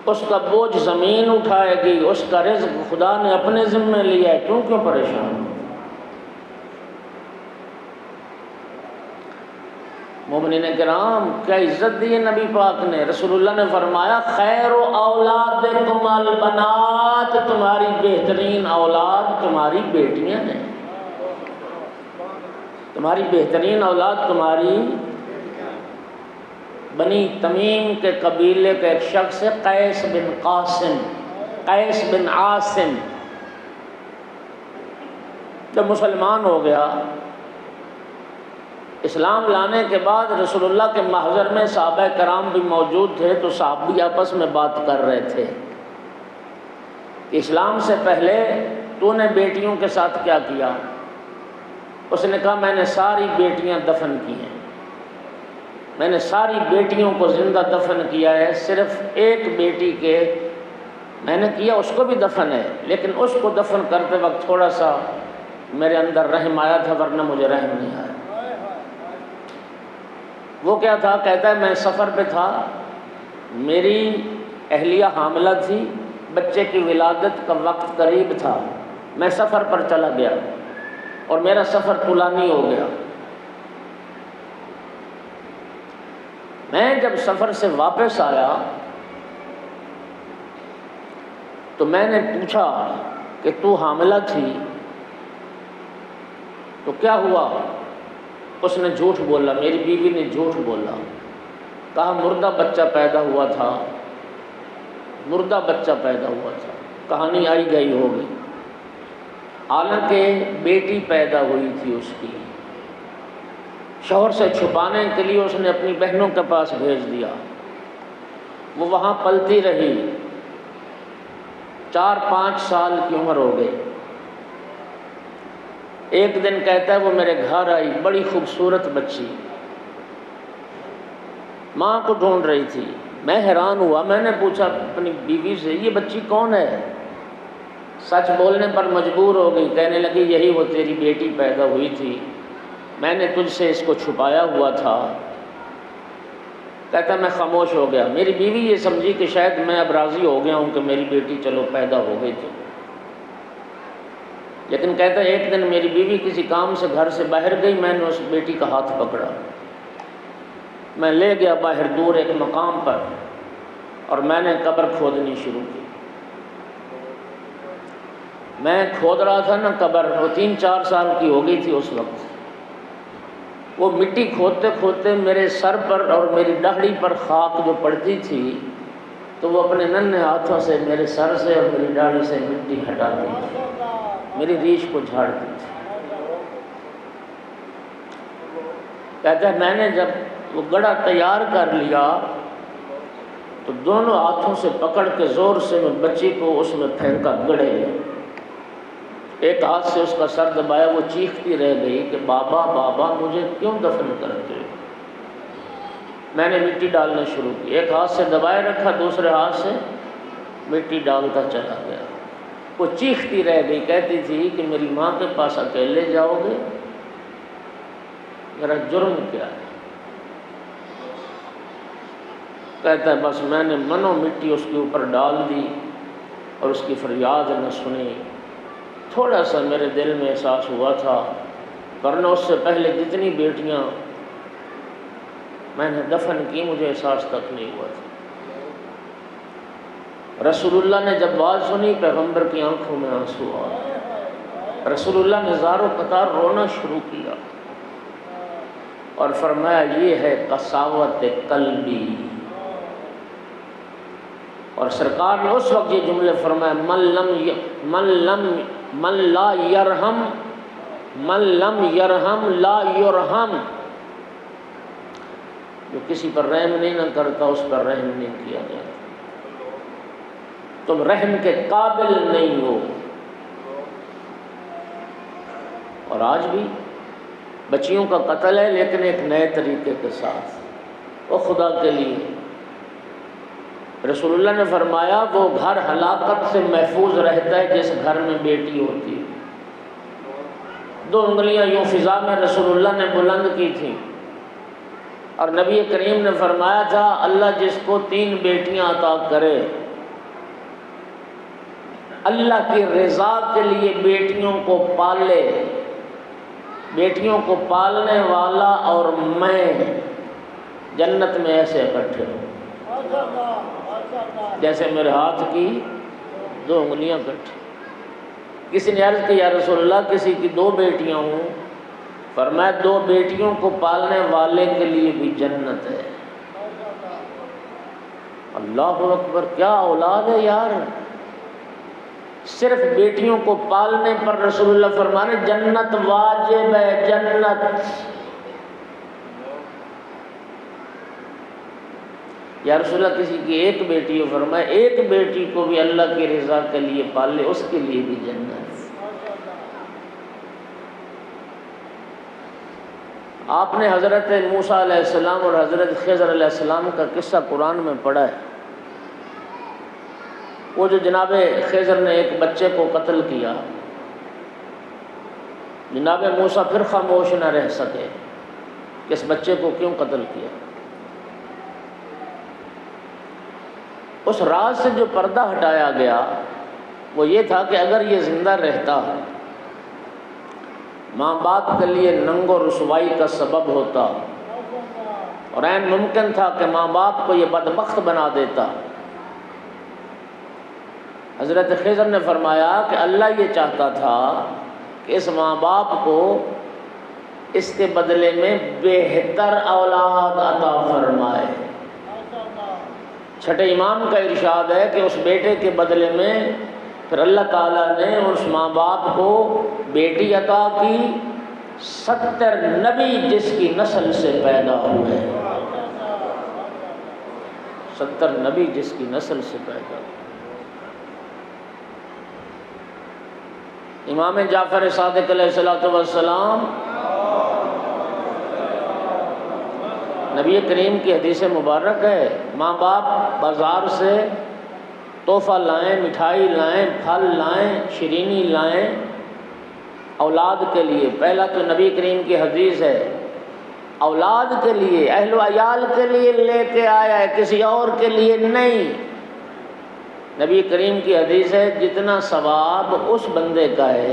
اس کا بوجھ زمین اٹھائے گی، اس کا رزق خدا نے اپنے ذمہ لیا ہے، کیوں پریشان؟ مومنین کرام، کیا عزت دی ہے نبی پاک نے۔ رسول اللہ نے فرمایا خیر اولادکم البنات، تمہاری بہترین اولاد تمہاری بیٹیاں ہیں، تمہاری بہترین اولاد تمہاری۔ بنی تمیم کے قبیلے کا ایک شخص ہے قیس بن عاصم، جب مسلمان ہو گیا، اسلام لانے کے بعد رسول اللہ کے محضر میں صحابہ کرام بھی موجود تھے، تو صحابی آپس میں بات کر رہے تھے کہ اسلام سے پہلے تو نے بیٹیوں کے ساتھ کیا کیا؟ اس نے کہا میں نے ساری بیٹیاں دفن کی ہیں، میں نے ساری بیٹیوں کو زندہ دفن کیا ہے، صرف ایک بیٹی کے میں نے کیا، اس کو بھی دفن ہے، لیکن اس کو دفن کرتے وقت تھوڑا سا میرے اندر رحم آیا تھا، ورنہ مجھے رحم نہیں آیا۔ وہ کیا تھا؟ کہتا ہے میں سفر پہ تھا، میری اہلیہ حاملہ تھی، بچے کی ولادت کا وقت قریب تھا، میں سفر پر چلا گیا اور میرا سفر طولانی ہو گیا۔ میں جب سفر سے واپس آیا تو میں نے پوچھا کہ تو حاملہ تھی تو کیا ہوا؟ اس نے جھوٹ بولا، میری بیوی نے جھوٹ بولا، کہا مردہ بچہ پیدا ہوا تھا، مردہ بچہ پیدا ہوا تھا، کہانی آئی گئی ہوگی، حالانکہ بیٹی پیدا ہوئی تھی اس کی، شوہر سے چھپانے کے لیے اس نے اپنی بہنوں کے پاس بھیج دیا، وہ وہاں پلتی رہی، 4-5 سال کی عمر ہو گئی۔ ایک دن کہتا ہے وہ میرے گھر آئی، بڑی خوبصورت بچی، ماں کو ڈھونڈ رہی تھی۔ میں حیران ہوا، میں نے پوچھا اپنی بیوی سے یہ بچی کون ہے؟ سچ بولنے پر مجبور ہو گئی، کہنے لگی یہی وہ تیری بیٹی پیدا ہوئی تھی، میں نے تجھ سے اس کو چھپایا ہوا تھا۔ کہتا میں خاموش ہو گیا۔ میری بیوی یہ سمجھی کہ شاید میں اب راضی ہو گیا ہوں کہ میری بیٹی چلو پیدا ہو گئی تھی، لیکن کہتا ہے ایک دن میری بیوی کسی کام سے گھر سے باہر گئی، میں نے اس بیٹی کا ہاتھ پکڑا، میں لے گیا باہر دور ایک مقام پر، اور میں نے قبر کھودنی شروع کی۔ میں کھود رہا تھا نا قبر، وہ 3-4 سال کی ہو گئی تھی اس وقت۔ وہ مٹی کھودتے کھودتے میرے سر پر اور میری داڑھی پر خاک جو پڑتی تھی تو وہ اپنے ننھے ہاتھوں سے میرے سر سے اور میری داڑھی سے مٹی ہٹاتی تھی، میری ریش کو جھاڑتی تھی۔ کہتا ہے میں نے جب وہ گڑھا تیار کر لیا تو دونوں ہاتھوں سے پکڑ کے زور سے میں بچی کو اس میں پھینکا گڑھے میں۔ ایک ہاتھ سے اس کا سر دبایا، وہ چیختی رہ گئی کہ بابا بابا مجھے کیوں دفن کرتے ہو؟ میں نے مٹی ڈالنا شروع کی، ایک ہاتھ سے دبائے رکھا، دوسرے ہاتھ سے مٹی ڈالتا چلا گیا۔ وہ چیختی رہ گئی، کہتی تھی کہ میری ماں کے پاس اکیلے جاؤ گے؟ میرا جرم کیا ہے؟ کہتا ہے بس میں نے منو مٹی اس کے اوپر ڈال دی اور اس کی فریاد نہ سنی۔ تھوڑا سا میرے دل میں احساس ہوا تھا، ورنہ اس سے پہلے جتنی بیٹیاں میں نے دفن کی مجھے احساس تک نہیں ہوا تھا۔ رسول اللہ نے جب بات سنی پیغمبر کی آنکھوں میں آنسو آ، رسول اللہ نے زاروں قطار رونا شروع کیا اور فرمایا یہ ہے قساوت قلبی۔ اور سرکار نے اس وقت یہ جملے فرمایا من لا یرحم لا یرحم، جو کسی پر رحم نہیں نہ کرتا اس پر رحم نہیں کیا جاتا، تم رحم کے قابل نہیں ہو۔ اور آج بھی بچیوں کا قتل ہے لیکن ایک نئے طریقے کے ساتھ، وہ خدا کے لیے۔ رسول اللہ نے فرمایا وہ گھر ہلاکت سے محفوظ رہتا ہے جس گھر میں بیٹی ہوتی ہے۔ 2 انگلیاں یوں فضا میں رسول اللہ نے بلند کی تھیں اور نبی کریم نے فرمایا تھا اللہ جس کو 3 بیٹیاں عطا کرے، اللہ کی رضا کے لیے بیٹیوں کو پالے، بیٹیوں کو پالنے والا اور میں جنت میں ایسے اکٹھے ہوں جیسے میرے ہاتھ کی 2 انگلیاں کٹھی۔ کسی نے عرض کی یا رسول اللہ کسی کی 2 بیٹیاں ہوں؟ فرمایا 2 بیٹیوں کو پالنے والے کے لیے بھی جنت ہے۔ اللہ اکبر، کیا اولاد ہے یار! صرف بیٹیوں کو پالنے پر رسول اللہ فرمانے جنت واجب ہے، جنت۔ یا رسول اللہ کسی کی 1 بیٹی ہو، فرمایا 1 بیٹی کو بھی اللہ کی رضا کے لیے پال لے اس کے لیے بھی جنت۔ آپ نے حضرت موسیٰ علیہ السلام اور حضرت خضر علیہ السلام کا قصہ قرآن میں پڑھا ہے۔ وہ جو جناب خضر نے ایک بچے کو قتل کیا، جناب موسیٰ پھر خاموش نہ رہ سکے کہ اس بچے کو کیوں قتل کیا۔ اس راز سے جو پردہ ہٹایا گیا وہ یہ تھا کہ اگر یہ زندہ رہتا ماں باپ کے لیے ننگ و رسوائی کا سبب ہوتا اور عین ممکن تھا کہ ماں باپ کو یہ بدبخت بنا دیتا۔ حضرت خضر نے فرمایا کہ اللہ یہ چاہتا تھا کہ اس ماں باپ کو اس کے بدلے میں بہتر اولاد عطا فرمائے۔ چھٹے امام کا ارشاد ہے کہ اس بیٹے کے بدلے میں پھر اللہ تعالیٰ نے اس ماں باپ کو بیٹی عطا کی 70 نبی جس کی نسل سے پیدا ہوئے، 70 نبی جس کی نسل سے پیدا ہوئے۔ امام جعفر صادق علیہ السلام نبی کریم کی حدیث مبارک ہے، ماں باپ بازار سے تحفہ لائیں، مٹھائی لائیں، پھل لائیں، شیرینی لائیں اولاد کے لیے۔ پہلا تو نبی کریم کی حدیث ہے، اولاد کے لیے، اہل و عیال کے لیے لے کے آیا ہے، کسی اور کے لیے نہیں۔ نبی کریم کی حدیث ہے جتنا ثواب اس بندے کا ہے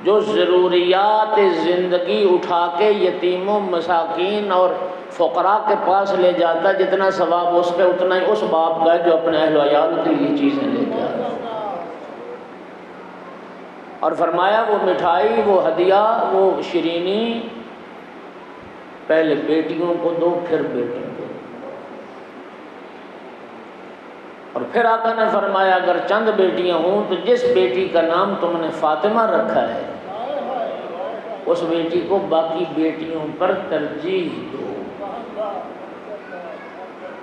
جو ضروریات زندگی اٹھا کے یتیموں، مساکین اور فقراء کے پاس لے جاتا، جتنا ثواب اس پہ اتنا ہی اس باپ کا ہے جو اپنے اہل و عیال کے لیے چیزیں لے کے آتا۔ اور فرمایا وہ مٹھائی، وہ ہدیہ، وہ شیرینی پہلے بیٹیوں کو دو، پھر بیٹوں کو۔ اور پھر آقا نے فرمایا اگر چند بیٹیاں ہوں تو جس بیٹی کا نام تم نے فاطمہ رکھا ہے اس بیٹی کو باقی بیٹیوں پر ترجیح دو۔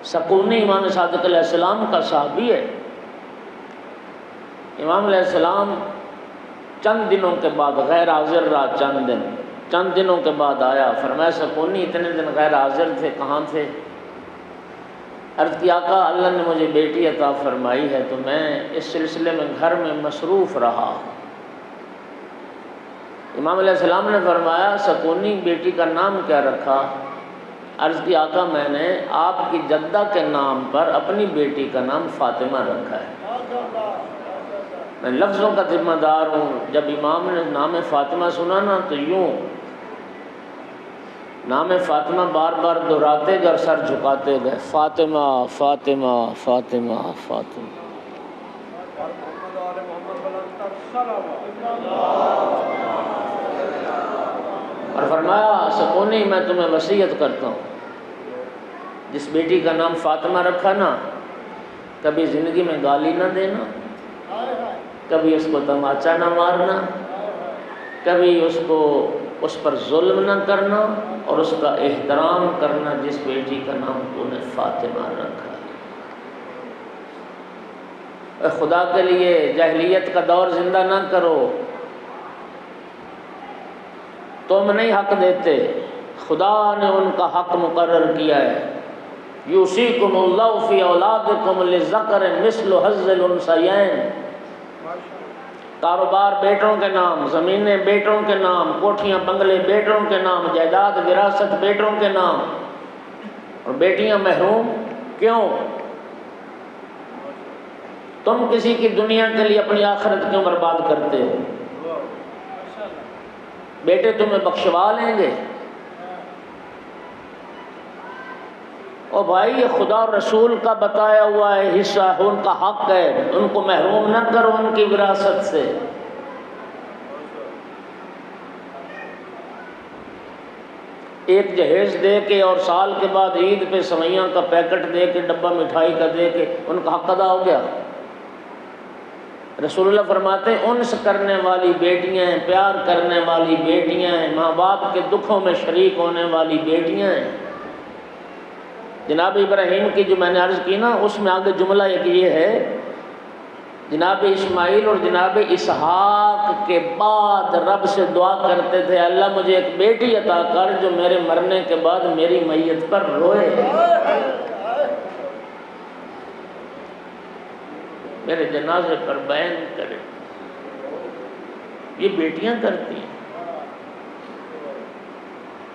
سکونی امام صادق علیہ السلام کا صحابی ہے۔ امام علیہ السلام چند دنوں کے بعد غیر حاضر رہا، چند دنوں کے بعد آیا، فرمایا سکونی اتنے دن غیر حاضر تھے، کہاں تھے؟ عرض کیا آقا اللہ نے مجھے بیٹی عطا فرمائی ہے تو میں اس سلسلے میں گھر میں مصروف رہا۔ امام علیہ السلام نے فرمایا سکونی بیٹی کا نام کیا رکھا؟ عرض کی آقا میں نے آپ کی جدہ کے نام پر اپنی بیٹی کا نام فاطمہ رکھا ہے۔ میں لفظوں کا ذمہ دار ہوں، جب امام نے نام فاطمہ سنا نا تو یوں نام فاطمہ بار بار دہراتے گئے اور سر جھکاتے گئے، فاطمہ فاطمہ فاطمہ فاطمہ۔ اور فرمایا سکونی میں تمہیں وصیت کرتا ہوں جس بیٹی کا نام فاطمہ رکھا نا کبھی زندگی میں گالی نہ دینا، کبھی اس کو تماچا نہ مارنا، کبھی اس پر ظلم نہ کرنا اور اس کا احترام کرنا جس بیٹی کا نام تو نے فاطمہ رکھا ہے۔ خدا کے لیے جاہلیت کا دور زندہ نہ کرو، تم نہیں حق دیتے، خدا نے ان کا حق مقرر کیا ہے۔ یوصیکم اللہ فی اولادکم للذکر مثل حظ الانثیین۔ کاروبار بیٹوں کے نام، زمینیں بیٹوں کے نام، کوٹھیاں بنگلے بیٹوں کے نام، جائیداد وراثت بیٹوں کے نام، اور بیٹیاں محروم کیوں؟ تم کسی کی دنیا کے لیے اپنی آخرت کیوں برباد کرتے ہو؟ بیٹے تمہیں بخشوا لیں گے؟ او بھائی یہ خدا اور رسول کا بتایا ہوا ہے حصہ ہے، ان کا حق ہے، ان کو محروم نہ کرو ان کی وراثت سے۔ ایک جہیز دے کے اور سال کے بعد عید پہ سوئیاں کا پیکٹ دے کے، ڈبہ مٹھائی کا دے کے ان کا حق ادا ہو گیا؟ رسول اللہ فرماتے ہیں انس کرنے والی بیٹیاں ہیں، پیار کرنے والی بیٹیاں ہیں، ماں باپ کے دکھوں میں شریک ہونے والی بیٹیاں ہیں۔ جناب ابراہیم کی جو میں نے عرض کی نا اس میں آگے جملہ ایک یہ ہے، جناب اسماعیل اور جناب اسحاق کے بعد رب سے دعا کرتے تھے اللہ مجھے ایک بیٹی عطا کر جو میرے مرنے کے بعد میری میت پر روئے، میرے جنازے پر بیان کرے۔ یہ بیٹیاں کرتی ہیں۔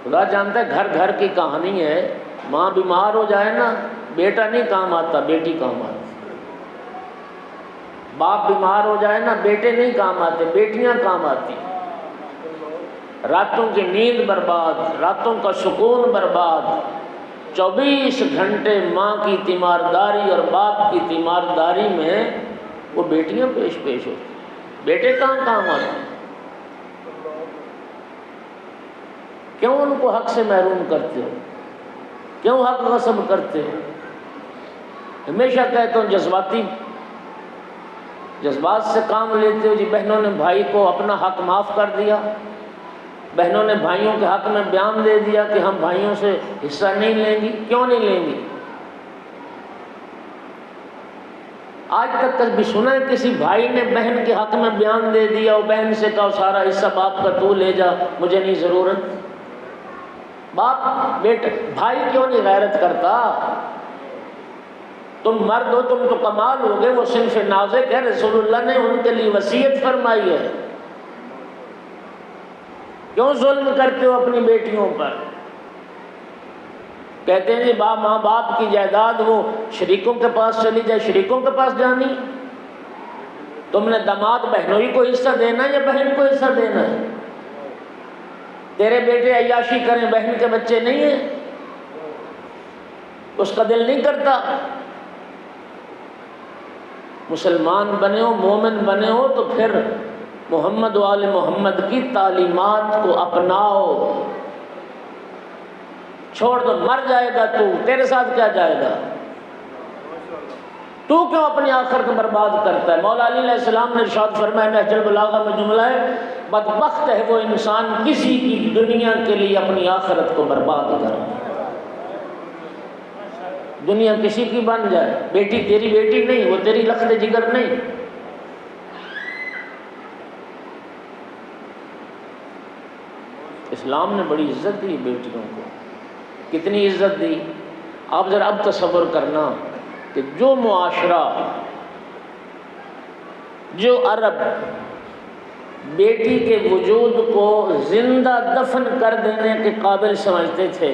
خدا جانتا ہے گھر گھر کی کہانی ہے، ماں بیمار ہو جائے نا بیٹا نہیں کام آتا، بیٹی کام آتی۔ باپ بیمار ہو جائے نا بیٹے نہیں کام آتے، بیٹیاں کام آتی۔ راتوں کی نیند برباد، راتوں کا سکون برباد، 24 گھنٹے ماں کی تیمارداری اور باپ کی تیمارداری میں وہ بیٹیاں پیش ہوتی، بیٹے کہاں کام آتے؟ کیوں ان کو حق سے محروم کرتے ہو؟ کیوں حق غصب کرتے ہو؟ ہمیشہ کہتا ہوں جذبات سے کام لیتے ہو۔ جی بہنوں نے بھائی کو اپنا حق معاف کر دیا، بہنوں نے بھائیوں کے حق میں بیان دے دیا کہ ہم بھائیوں سے حصہ نہیں لیں گی، کیوں نہیں لیں گی؟ آج تک کبھی سنا ہے کسی بھائی نے بہن کے حق میں بیان دے دیا اور بہن سے کہا سارا حصہ باپ کا تو لے جا، مجھے نہیں ضرورت؟ باپ بیٹا بھائی کیوں نہیں غیرت کرتا؟ تم مرد ہو، تم تو کمال ہو گئے، وہ صنف نازک ہے، رسول اللہ نے ان کے لیے وصیت فرمائی ہے۔ کیوں ظلم کرتے ہو اپنی بیٹیوں پر؟ کہتے ہیں جی ماں باپ کی جائیداد وہ شریکوں کے پاس چلی جائے، شریکوں کے پاس جانی؟ تم نے داماد بہنوں ہی کو حصہ دینا یا بہن کو حصہ دینا ہے؟ تیرے بیٹے عیاشی کریں، بہن کے بچے نہیں ہیں؟ اس کا دل نہیں کرتا؟ مسلمان بنے ہو، مومن بنے ہو تو پھر محمد و آل محمد کی تعلیمات کو اپناؤ۔ چھوڑ دو، مر جائے گا تو، تیرے ساتھ کیا جائے گا؟ تو کیوں اپنی آخرت برباد کرتا ہے؟ مولا علی علیہ السلام نے ارشاد فرمایا، نہج البلاغہ میں جملہ ہے، بدبخت ہے وہ انسان کسی کی دنیا کے لیے اپنی آخرت کو برباد کرے۔ دنیا کسی کی بن جائے، بیٹی تیری بیٹی نہیں، وہ تیری لخت جگر نہیں۔ اسلام نے بڑی عزت دی بیٹیوں کو، کتنی عزت دی؟ آپ ذرا اب تصور کرنا کہ جو معاشرہ، جو عرب بیٹی کے وجود کو زندہ دفن کر دینے کے قابل سمجھتے تھے،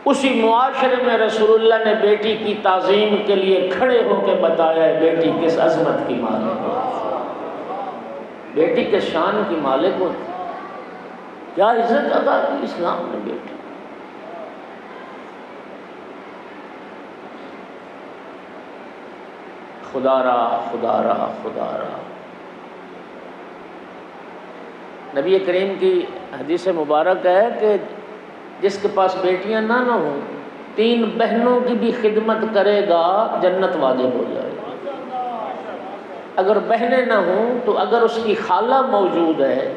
اسی معاشرے میں رسول اللہ نے بیٹی کی تعظیم کے لیے کھڑے ہو کے بتایا ہے بیٹی کس عظمت کی مالک ہے، بیٹی کے شان کی مالک ہوتی، کیا عزت عطا کی اسلام نے بیٹی۔ خدا را خدا را خدا را۔ نبی کریم کی حدیث مبارک ہے کہ جس کے پاس بیٹیاں نہ ہوں، 3 بہنوں کی بھی خدمت کرے گا، جنت واجب ہو جائے گی۔ اگر بہنیں نہ ہوں تو اگر اس کی خالہ موجود ہے،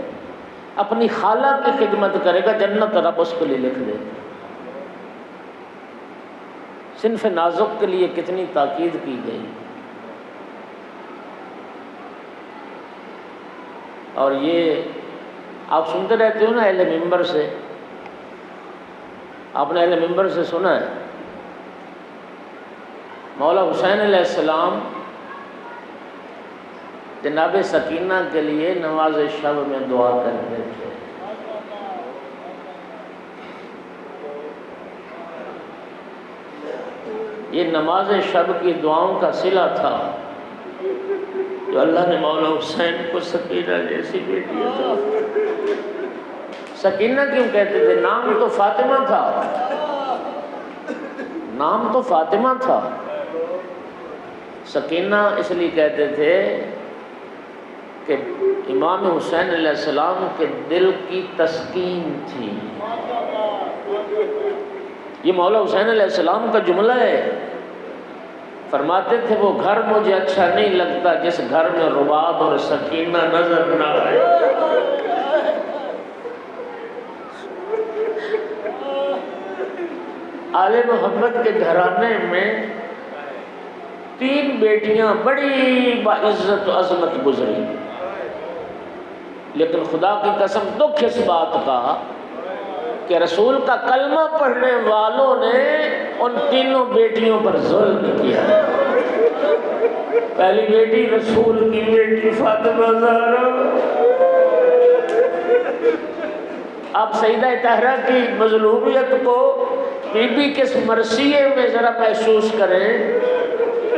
اپنی خالہ کی خدمت کرے گا، جنت رب اس کے لیے لکھ دے گا۔ صنف نازک کے لیے کتنی تاکید کی گئی۔ اور یہ آپ سنتے رہتے ہو نا اہل منبر سے، آپ نے اہل منبر سے سنا ہے، مولا حسین علیہ السلام جناب سکینہ کے لیے نماز شب میں دعا کرتے تھے۔ یہ نماز شب کی دعاؤں کا صلہ تھا جو اللہ نے مولا حسین کو سکینہ جیسی بیٹی عطا۔ سکینہ کیوں کہتے تھے؟ نام تو فاطمہ تھا، نام تو فاطمہ تھا۔ سکینہ اس لیے کہتے تھے کہ امام حسین علیہ السلام کے دل کی تسکین تھی۔ یہ مولا حسین علیہ السلام کا جملہ ہے۔ فرماتے تھے وہ گھر مجھے اچھا نہیں لگتا جس گھر میں رباب اور سکینہ نظر نہ آئے۔ آل محمد کے گھرانے میں 3 بیٹیاں بڑی باعزت و عظمت گزری، لیکن خدا کی قسم دکھ اس بات کا کہ رسول کا کلمہ پڑھنے والوں نے ان 3 بیٹیوں پر ظلم کیا۔ پہلی بیٹی رسول کی بیٹی فاطمہ زہرا، آپ سیدہ طاہرہ کی مظلومیت کو بی بی کے مرثیے میں ذرا محسوس کریں۔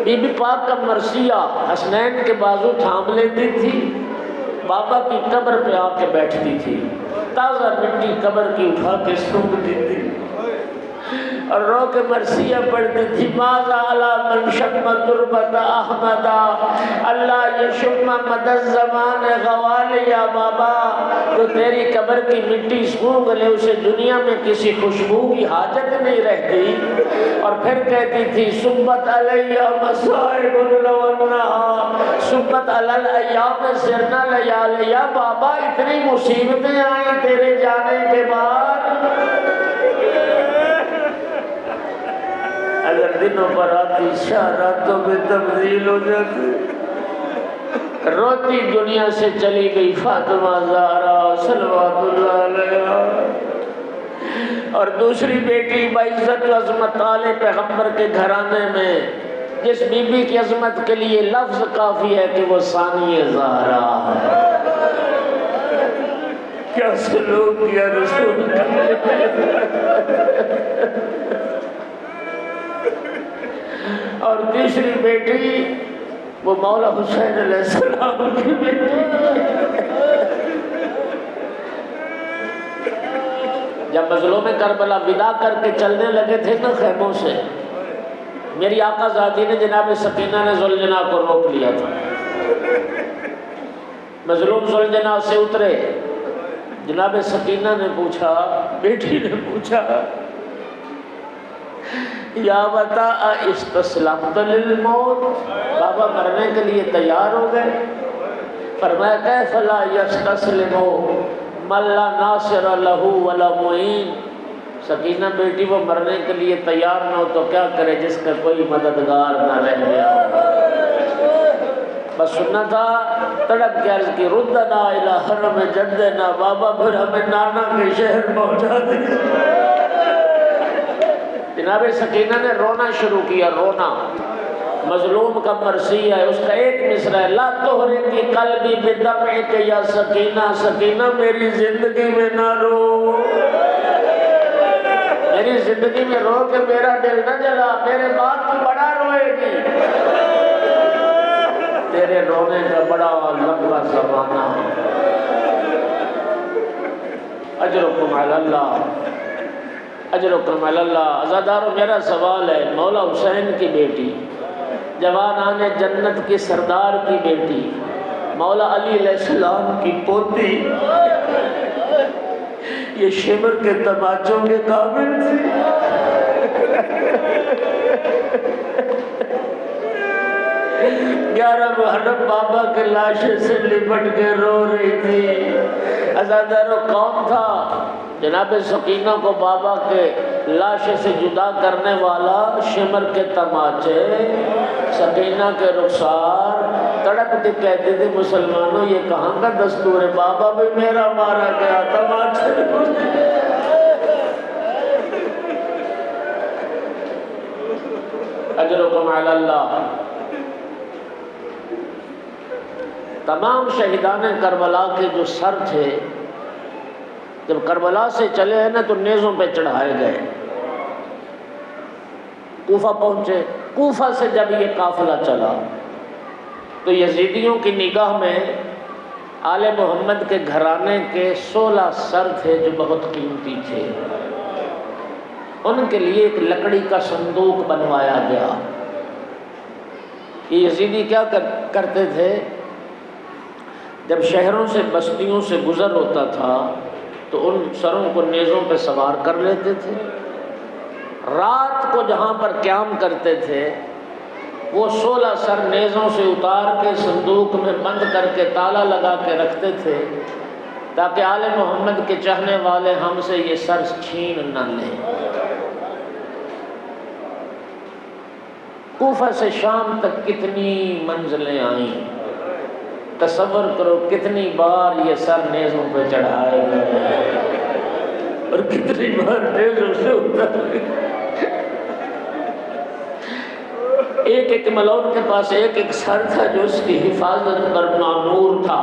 بی بی پاک کا مرثیہ حسنین کے بازو تھام لیتی تھی، بابا کی قبر پہ آ کے بیٹھتی تھی، تازہ مٹی قبر کی اٹھا کے سونگتی تھی اور رو کے مرثیہ پڑھتی تھی، ماذا علی من شم تربت احمدا، اللہ یشم مد الزمان غوالیا، بابا جو تیری قبر کی مٹی سونگ لے اسے دنیا میں کسی خوشبو کی حاجت نہیں رہتی۔ اور پھر کہتی تھی سبت علیہ مصائب لونہا، سبت علی الایام سرنا لیالیا، بابا اتنی مصیبتیں آئیں تیرے جانے کے بعد۔ اگر دنوں پر آتی شاہ راتوں میں تبدیل ہو جاتی. روتی دنیا سے چلی گئی فاطمہ زہرا صلوات اللہ علیہا. اور دوسری بیٹی بعزت و عظمت والے پیغمبر کے گھرانے میں جس بی بی کی عظمت کے لیے لفظ کافی ہے کہ وہ ثانی زہرا ہے. کیا سلوک کیا رسول اور تیسری بیٹی وہ مولا حسین علیہ السلام کی بیٹی. جب مظلوم کربلا ودا کر کے چلنے لگے تھے نا خیموں سے، میری آقا ذاتی نے جناب سکینہ نے ذوالجناح کو روک لیا تھا. مظلوم ذوالجناح سے اترے، جناب سکینہ نے پوچھا، بیٹی نے پوچھا، یا بتا استسلمت للموت، بابا مرنے کے لیے تیار ہو گئے؟ فرمایا کیف لا یستسلم من لا ناصر لہ ولا معین. سکینہ بیٹی وہ مرنے کے لیے تیار نہ ہو تو کیا کرے جس کا کوئی مددگار نہ رہ گیا. بس سننا تھا، تڑپ کے عرض کی ردنا الی حرم جدنا، بابا پھر ہمیں نانا کے شہر پہنچا دیں. جناب سکینہ نے رونا شروع کیا، رونا. مظلوم کا مرثی ہے، اس کا ایک مصرع ہے، لا تحرقی قلبی بدمعک یا سکینہ. سکینہ میری زندگی میں نہ رو، میری زندگی میں رو کے میرا دل نہ جلا، میرے بعد تو بڑا روئے گی. تیرے رونے کا بڑا لمبا زمانہ. اجرکم علی اللہ، اجرکم علی اللہ. عزادارو میرا سوال ہے، مولا حسین کی بیٹی، جوانان جنت کی سردار کی بیٹی، مولا علی علیہ السلام کی پوتی، یہ شمر کے تماچوں کے قابل تھی. 11 محرم بابا کے لاشے سے لپٹ کے رو رہی تھی. عزادارو کون تھا؟ جناب سکینہ کو بابا کے لاشے سے جدا کرنے والا شمر کے تماچے، سکینہ کے رخسار. تڑپ کے کہتے تھے مسلمانوں یہ کہاں کا دستور ہے، بابا بھی میرا مارا گیا تماچے. اجرکم علی اللہ. تمام شہیدان کربلا کے جو سر تھے جب کربلا سے چلے ہیں نا تو نیزوں پہ چڑھائے گئے. کوفہ پہنچے، کوفہ سے جب یہ قافلہ چلا تو یزیدیوں کی نگاہ میں آل محمد کے گھرانے کے 16 سر تھے جو بہت قیمتی تھے. ان کے لیے ایک لکڑی کا صندوق بنوایا گیا. یہ یزیدی کیا کرتے تھے، جب شہروں سے بستیوں سے گزر ہوتا تھا تو ان سروں کو نیزوں پہ سوار کر لیتے تھے. رات کو جہاں پر قیام کرتے تھے وہ 16 سر نیزوں سے اتار کے صندوق میں بند کر کے تالا لگا کے رکھتے تھے تاکہ آل محمد کے چاہنے والے ہم سے یہ سر چھین نہ لیں. کوفہ سے شام تک کتنی منزلیں آئیں، تصور کرو کتنی بار یہ سر نیزوں پہ چڑھائے گئے اور کتنی بار نیزوں سے اتارے. ایک ایک ملون کے پاس ایک ایک سر تھا جو اس کی حفاظت پر معمور تھا.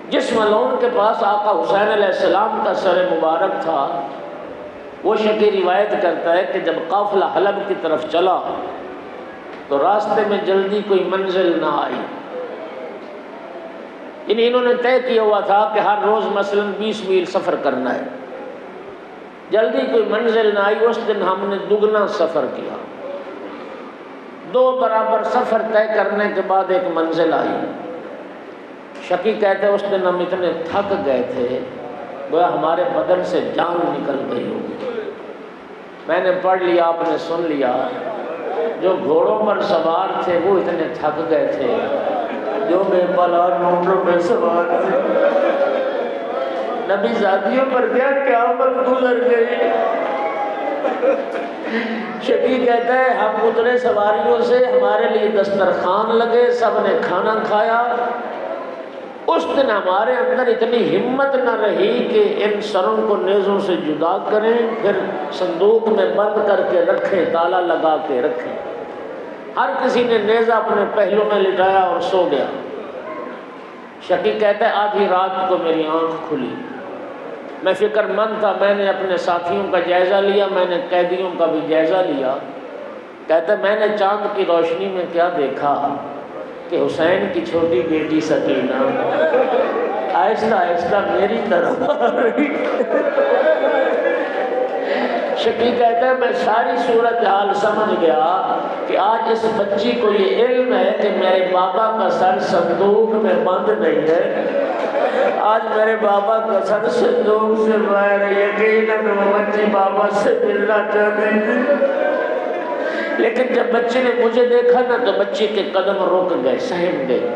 جس ملون کے پاس آقا حسین علیہ السلام کا سر مبارک تھا وہ شکی روایت کرتا ہے کہ جب قافلہ حلب کی طرف چلا تو راستے میں جلدی کوئی منزل نہ آئی. یعنی انہوں نے طے کیا ہوا تھا کہ ہر روز مثلا 20 میل سفر کرنا ہے. جلدی کوئی منزل نہ آئی. اس دن ہم نے دگنا سفر کیا. 2 برابر سفر طے کرنے کے بعد ایک منزل آئی. شکی کہتے ہیں اس دن ہم اتنے تھک گئے تھے گویا ہمارے بدن سے جان نکل گئی ہوگی. میں نے پڑھ لیا، آپ نے سن لیا. جو گھوڑوں پر سوار تھے وہ اتنے تھک گئے تھے، جو بے پالان اونٹوں پہ سوار تھے. نبی زادیوں پر کیا قیامت گزر گئی. شفیع کہتا ہے ہم اترے سواریوں سے، ہمارے لیے دسترخوان لگے، سب نے کھانا کھایا۔ اس دن ہمارے اندر اتنی ہمت نہ رہی کہ ان سروں کو نیزوں سے جدا کریں، پھر صندوق میں بند کر کے رکھیں، تالا لگا کے رکھیں۔ ہر کسی نے نیزہ اپنے پہلو میں لٹایا اور سو گیا۔ شقیق کہتا ہے آدھی رات کو میری آنکھ کھلی، میں فکر مند تھا، میں نے اپنے ساتھیوں کا جائزہ لیا، میں نے قیدیوں کا بھی جائزہ لیا۔ کہتا ہے میں نے چاند کی روشنی میں کیا دیکھا کہ حسین کی چھوٹی بیٹی سکینہ آہستہ آہستہ میری طرف آ رہی۔ شقیق کہتا ہے میں ساری صورتحال سمجھ گیا کہ آج اس بچی کو یہ علم ہے کہ میرے بابا کا سر صندوق میں بند نہیں ہے، آج میرے بابا کا سر صندوق سے باہر ہے۔ یقیناً وہ بچی بابا سے ملنا چاہتی تھی، لیکن جب بچی نے مجھے دیکھا نا تو بچی کے قدم رک گئے، سہم گئے۔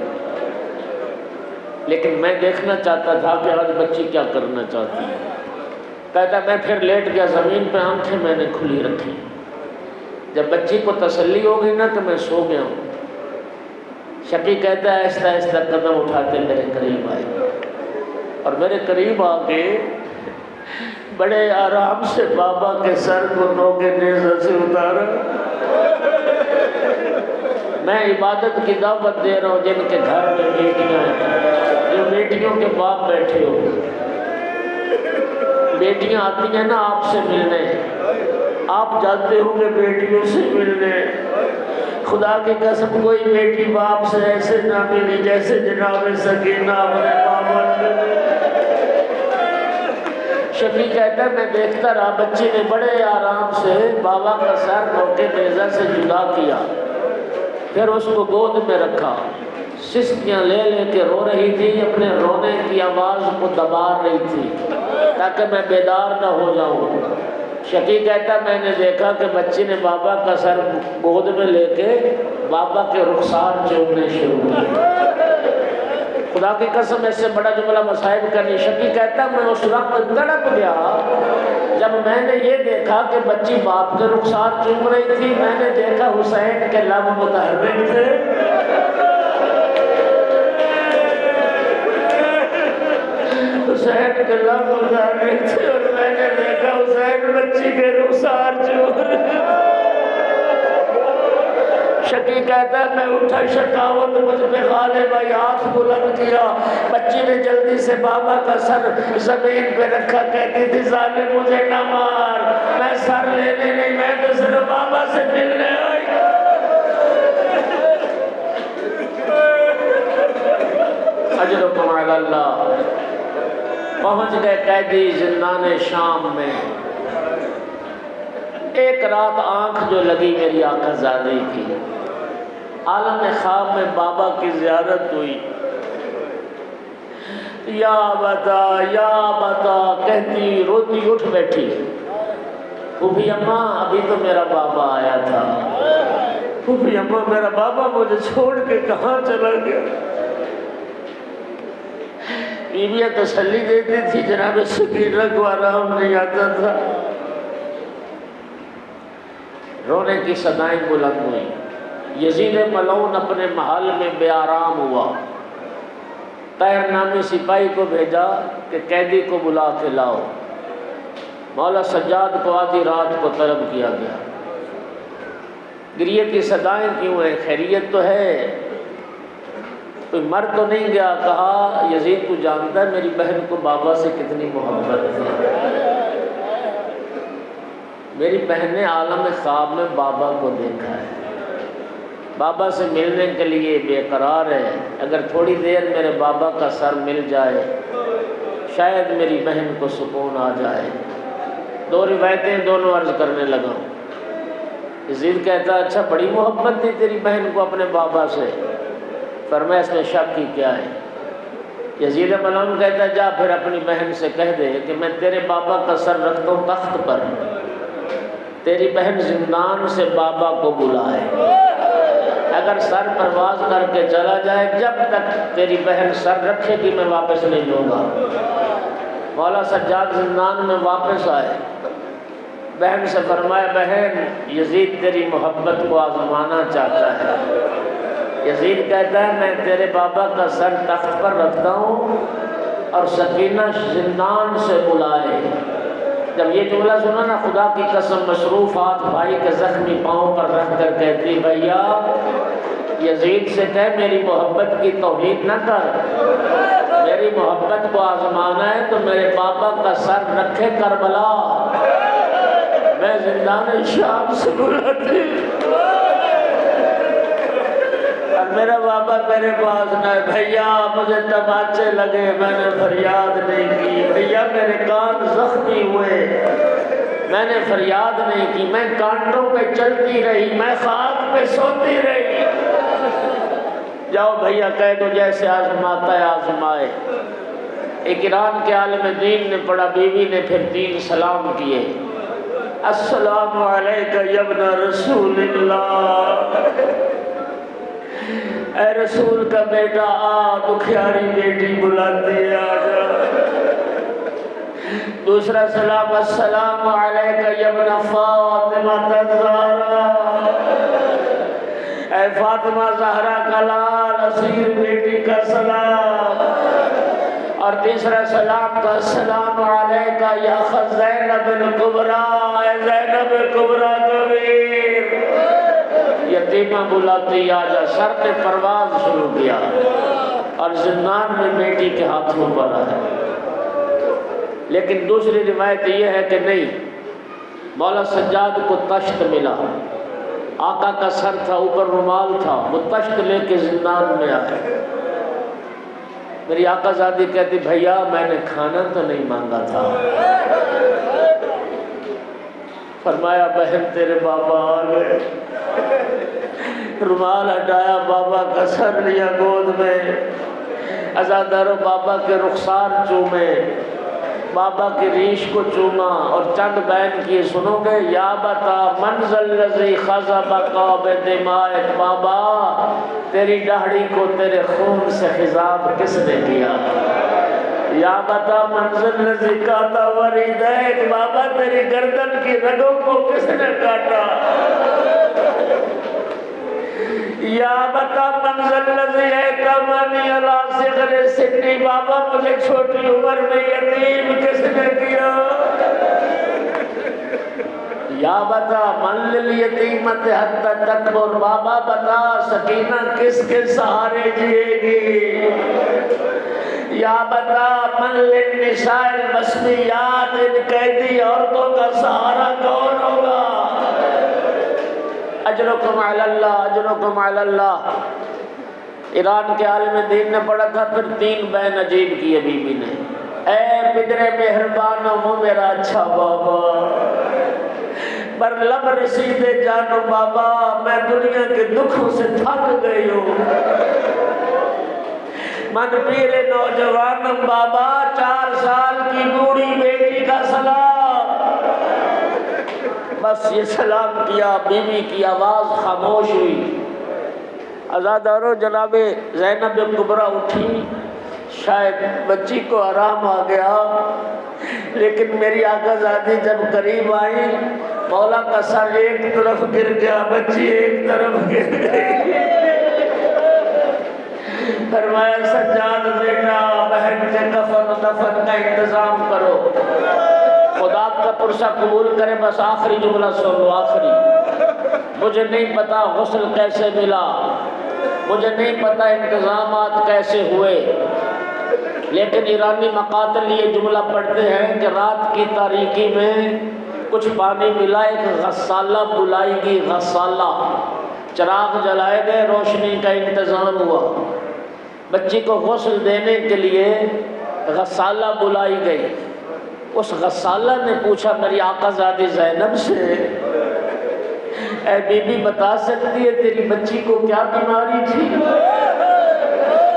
لیکن میں دیکھنا چاہتا تھا کہ آج بچی کیا کرنا چاہتی ہے۔ کہتا میں پھر لیٹ گیا زمین پہ، آنکھیں میں نے کھلی رکھی۔ جب بچی کو تسلی ہو گئی نا تو میں سو گیا ہوں۔ شقیق کہتا ہے آہستہ آہستہ قدم اٹھاتے میرے قریب آئے اور میرے قریب آ کے بڑے آرام سے بابا کے سر کو نوکے نیزہ سے اتارا۔ میں عبادت کی دعوت دے رہا ہوں جن کے گھر میں بیٹیاں ہیں، جو بیٹیوں کے باپ بیٹھے ہو، بیٹیاں آتی ہیں نا آپ سے ملنے، آپ جاتے ہوں گے بیٹیوں سے ملنے، خدا کی قسم کوئی بیٹی باپ سے ایسے نہ ملی جیسے جناب سکینہ اپنے بابا سے۔ شفیع کہتا ہے میں دیکھتا رہا، بچی نے بڑے آرام سے بابا کا سر نوکے نیزہ سے جدا کیا، پھر اس کو گود میں رکھا، سسکیاں لے لے کے رو رہی تھی، اپنے رونے کی آواز کو دبا رہی تھی تاکہ میں بیدار نہ ہو جاؤں۔ شقیع کہتا میں نے دیکھا کہ بچی نے بابا کا سر گود میں لے کے بابا کے رخسار چومنے شروع کیے۔ خدا کی قسم اس سے بڑا جملہ مصائب کا نہیں۔ شقیع کہتا میں اس وقت تڑپ گیا جب میں نے یہ دیکھا کہ بچی باپ کے رخسار چوم رہی تھی، میں نے دیکھا حسین کے لب متحرک تھے۔ حسین کے لب متحرک تھے اور میں نے دیکھا حسین بچی کے رخسار چوم رہے۔ شقیع کہتا ہے میں اٹھا، شقاوت مجھ پہ غالب آئی، ہاتھ بلند کیا، بچی نے جلدی سے بابا کا سر زمین پہ رکھا، کہتی تھی ظالم مجھے نہ مار، میں سر لینے نہیں، میں تو صرف بابا سے ملنے آئی۔ اجرکم علی اللہ۔ پہنچ گئے قیدی زندان شام میں۔ ایک رات آنکھ جو لگی میری آقا زادی کی، عالم خواب میں بابا کی زیارت ہوئی۔ یا بتا کہتی روتی اٹھ بیٹھی، پھوپھی اماں ابھی تو میرا بابا آیا تھا، پھوپھی اماں میرا بابا مجھے چھوڑ کے کہاں چلا گیا۔ بیویاں تسلی دیتی تھی، جناب سکینہ کو آرام نہیں آتا تھا۔ رونے کی صدائیں بلند ہوئی۔ یزید ملعون اپنے محل میں بے آرام ہوا، طاہر نامی سپاہی کو بھیجا کہ قیدی کو بلا کے لاؤ۔ مولا سجاد کو آدھی رات کو طلب کیا گیا۔ گریے کی صدائیں کیوں ہیں؟ خیریت تو ہے، کوئی مر تو نہیں گیا؟ کہا یزید تو جانتا ہے میری بہن کو بابا سے کتنی محبت تھی، میری بہن نے عالم خواب میں بابا کو دیکھا ہے، بابا سے ملنے کے لیے بے قرار ہے، اگر تھوڑی دیر میرے بابا کا سر مل جائے شاید میری بہن کو سکون آ جائے۔ دو روایتیں دونوں عرض کرنے لگا۔ یزید کہتا اچھا بڑی محبت تھی تیری بہن کو اپنے بابا سے؟ فرمایا اس میں شک کی کیا ہے؟ یزید ملعون کہتا جا پھر اپنی بہن سے کہہ دے کہ میں تیرے بابا کا سر رکھتا ہوں تخت پر، تیری بہن زندان سے بابا کو بلائے، اگر سر پرواز کر کے چلا جائے جب تک تیری بہن سر رکھے گی میں واپس نہیں لوں گا۔ مولا سجاد زندان میں واپس آئے، بہن سے فرمایا بہن یزید تیری محبت کو آزمانا چاہتا ہے۔ یزید کہتا ہے میں تیرے بابا کا سر تخت پر رکھتا ہوں اور سکینہ زندان سے بلائے۔ جب یہ جملہ سنا نا، خدا کی قسم مصروف ہاتھ بھائی کے زخمی پاؤں پر رکھ کر کہتی بھیا یزید سے کہہ میری محبت کی توہین نہ کر، میری محبت کو آزمانا ہے تو میرے بابا کا سر رکھے کربلا، میں زندان شام سے بلاتی اور میرا بابا میرے پاس نہ ہے۔ بھیا مجھے تماچے لگے میں نے فریاد نہیں کی، بھیا میرے کان زخمی ہوئے میں نے فریاد نہیں کی، میں کانٹوں پہ چلتی رہی، میں خاک پہ سوتی رہی۔ جاؤ بھیا کہہ دو جیسے آزماتا ہے آزمائے۔ ایک ایران کے عالم دین نے پڑھا، بیوی نے پھر 3 سلام کیے۔ السلام علیکہ یا ابن رسول اللہ، اے رسول کا بیٹا آ، دکھیاری بیٹی بلاتی ہے آجا۔ دوسرا سلام السلام علیکہ یا ابن فاطمہ الزہرا، اے فاطمہ زہرا کا لال اسیر بیٹی کا سلام۔ اور تیسرا سلام کا السلام علیکہ یا اخ زینب الکبریٰ، اے زینب کبریٰ کبیر، یتیمہ بلاتی آجا۔ سر نے پرواز شروع کیا اور زندان میں بیٹی کے ہاتھوں پر ہے۔ لیکن دوسری روایت یہ ہے کہ نہیں، مولا سجاد کو تشت ملا، آقا کا سر تھا، اوپر رومال تھا، وہ تشت لے کے زندان میں آئے۔ میری آقا زادی کہتی بھیا میں نے کھانا تو نہیں مانگا تھا۔ فرمایا بہن تیرے بابا آ گئے، رومال ہٹایا، بابا کا سر لیا گود میں، عزادارو بابا کے رخسار چومے، بابا کی ریش کو چوما اور چند بیان کیے، سنو گے؟ یا بتا منزل لذی خضبک بدمائک، بابا تیری داڑھی کو تیرے خون سے خضاب کس نے کیا؟ یا بتا منزل لذی کاتا وریدیک، بابا تیری گردن کی رگوں کو کس نے کاٹا؟ یا بتا منزل لذی ایتمانی علی صغر سنی، بابا مجھے چھوٹی عمر میں یتیم کس نے کیا؟ یا بتا من للیتیمت حتی تکبر، بابا بتا سکینہ کس کے سہارے جیے گی؟ یا بتا من للنساء المسمیات، ان قیدی عورتوں کا سہارا کون ہوگا؟ اجرکم علی اللہ، اجرکم علی اللہ۔ ایران کے عالم دین نے پڑھا تھا، پھر 3 بین عجیب کیے بی بی نے۔ اے پدر مہربان ہو میرا اچھا بابا، پر لب رسیدے جانو بابا، میں دنیا کے دکھوں سے تھک گئی ہوں، من پیر نوجوانم بابا، 4 سال کی بوڑھی بیٹی کا سلام۔ بس یہ سلام کیا، بیوی کی آواز خاموش ہوئی۔ عزادارو جناب زینب کبریٰ اٹھی، شاید بچی کو آرام آ گیا، لیکن میری آقا زادی جب قریب آئی، مولا کا سر ایک طرف گر گیا، بچی ایک طرف گر گئی۔ فرمایا سجاد بیٹا بہن کے کفن و دفن کا انتظام کرو، خدا کا پرسہ قبول کرے۔ بس آخری جملہ سن لو، آخری۔ مجھے نہیں پتا غسل کیسے ملا، مجھے نہیں پتا انتظامات کیسے ہوئے، لیکن ایرانی مقاتل یہ جملہ پڑھتے ہیں کہ رات کی تاریکی میں کچھ پانی ملا، ایک غسالہ بلائی گی، غسالہ، چراغ جلائے گئے، روشنی کا انتظام ہوا، بچی کو غسل دینے کے لیے غسالہ بلائی گئی۔ اس غسالہ نے پوچھا میری آقا زادی زینب سے، اے بی بی بتا سکتی ہے تیری بچی کو کیا بیماری تھی؟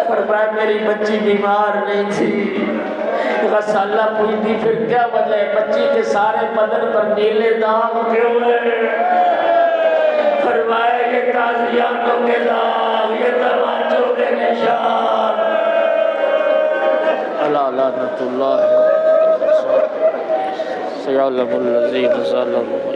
فرمایا میری بچی بیمار نہیں تھی۔ غسالہ پوچھتی پھر کیا وجہ ہے؟ بچی کے سارے بدن پر نیلے داغ کیوں ہیں؟ فرمایا یہ تازیانوں کے داغ، یہ تماچوں کے نشان۔ اللہ لعنت اللہ ہے۔ سيعلم الذين ظلموا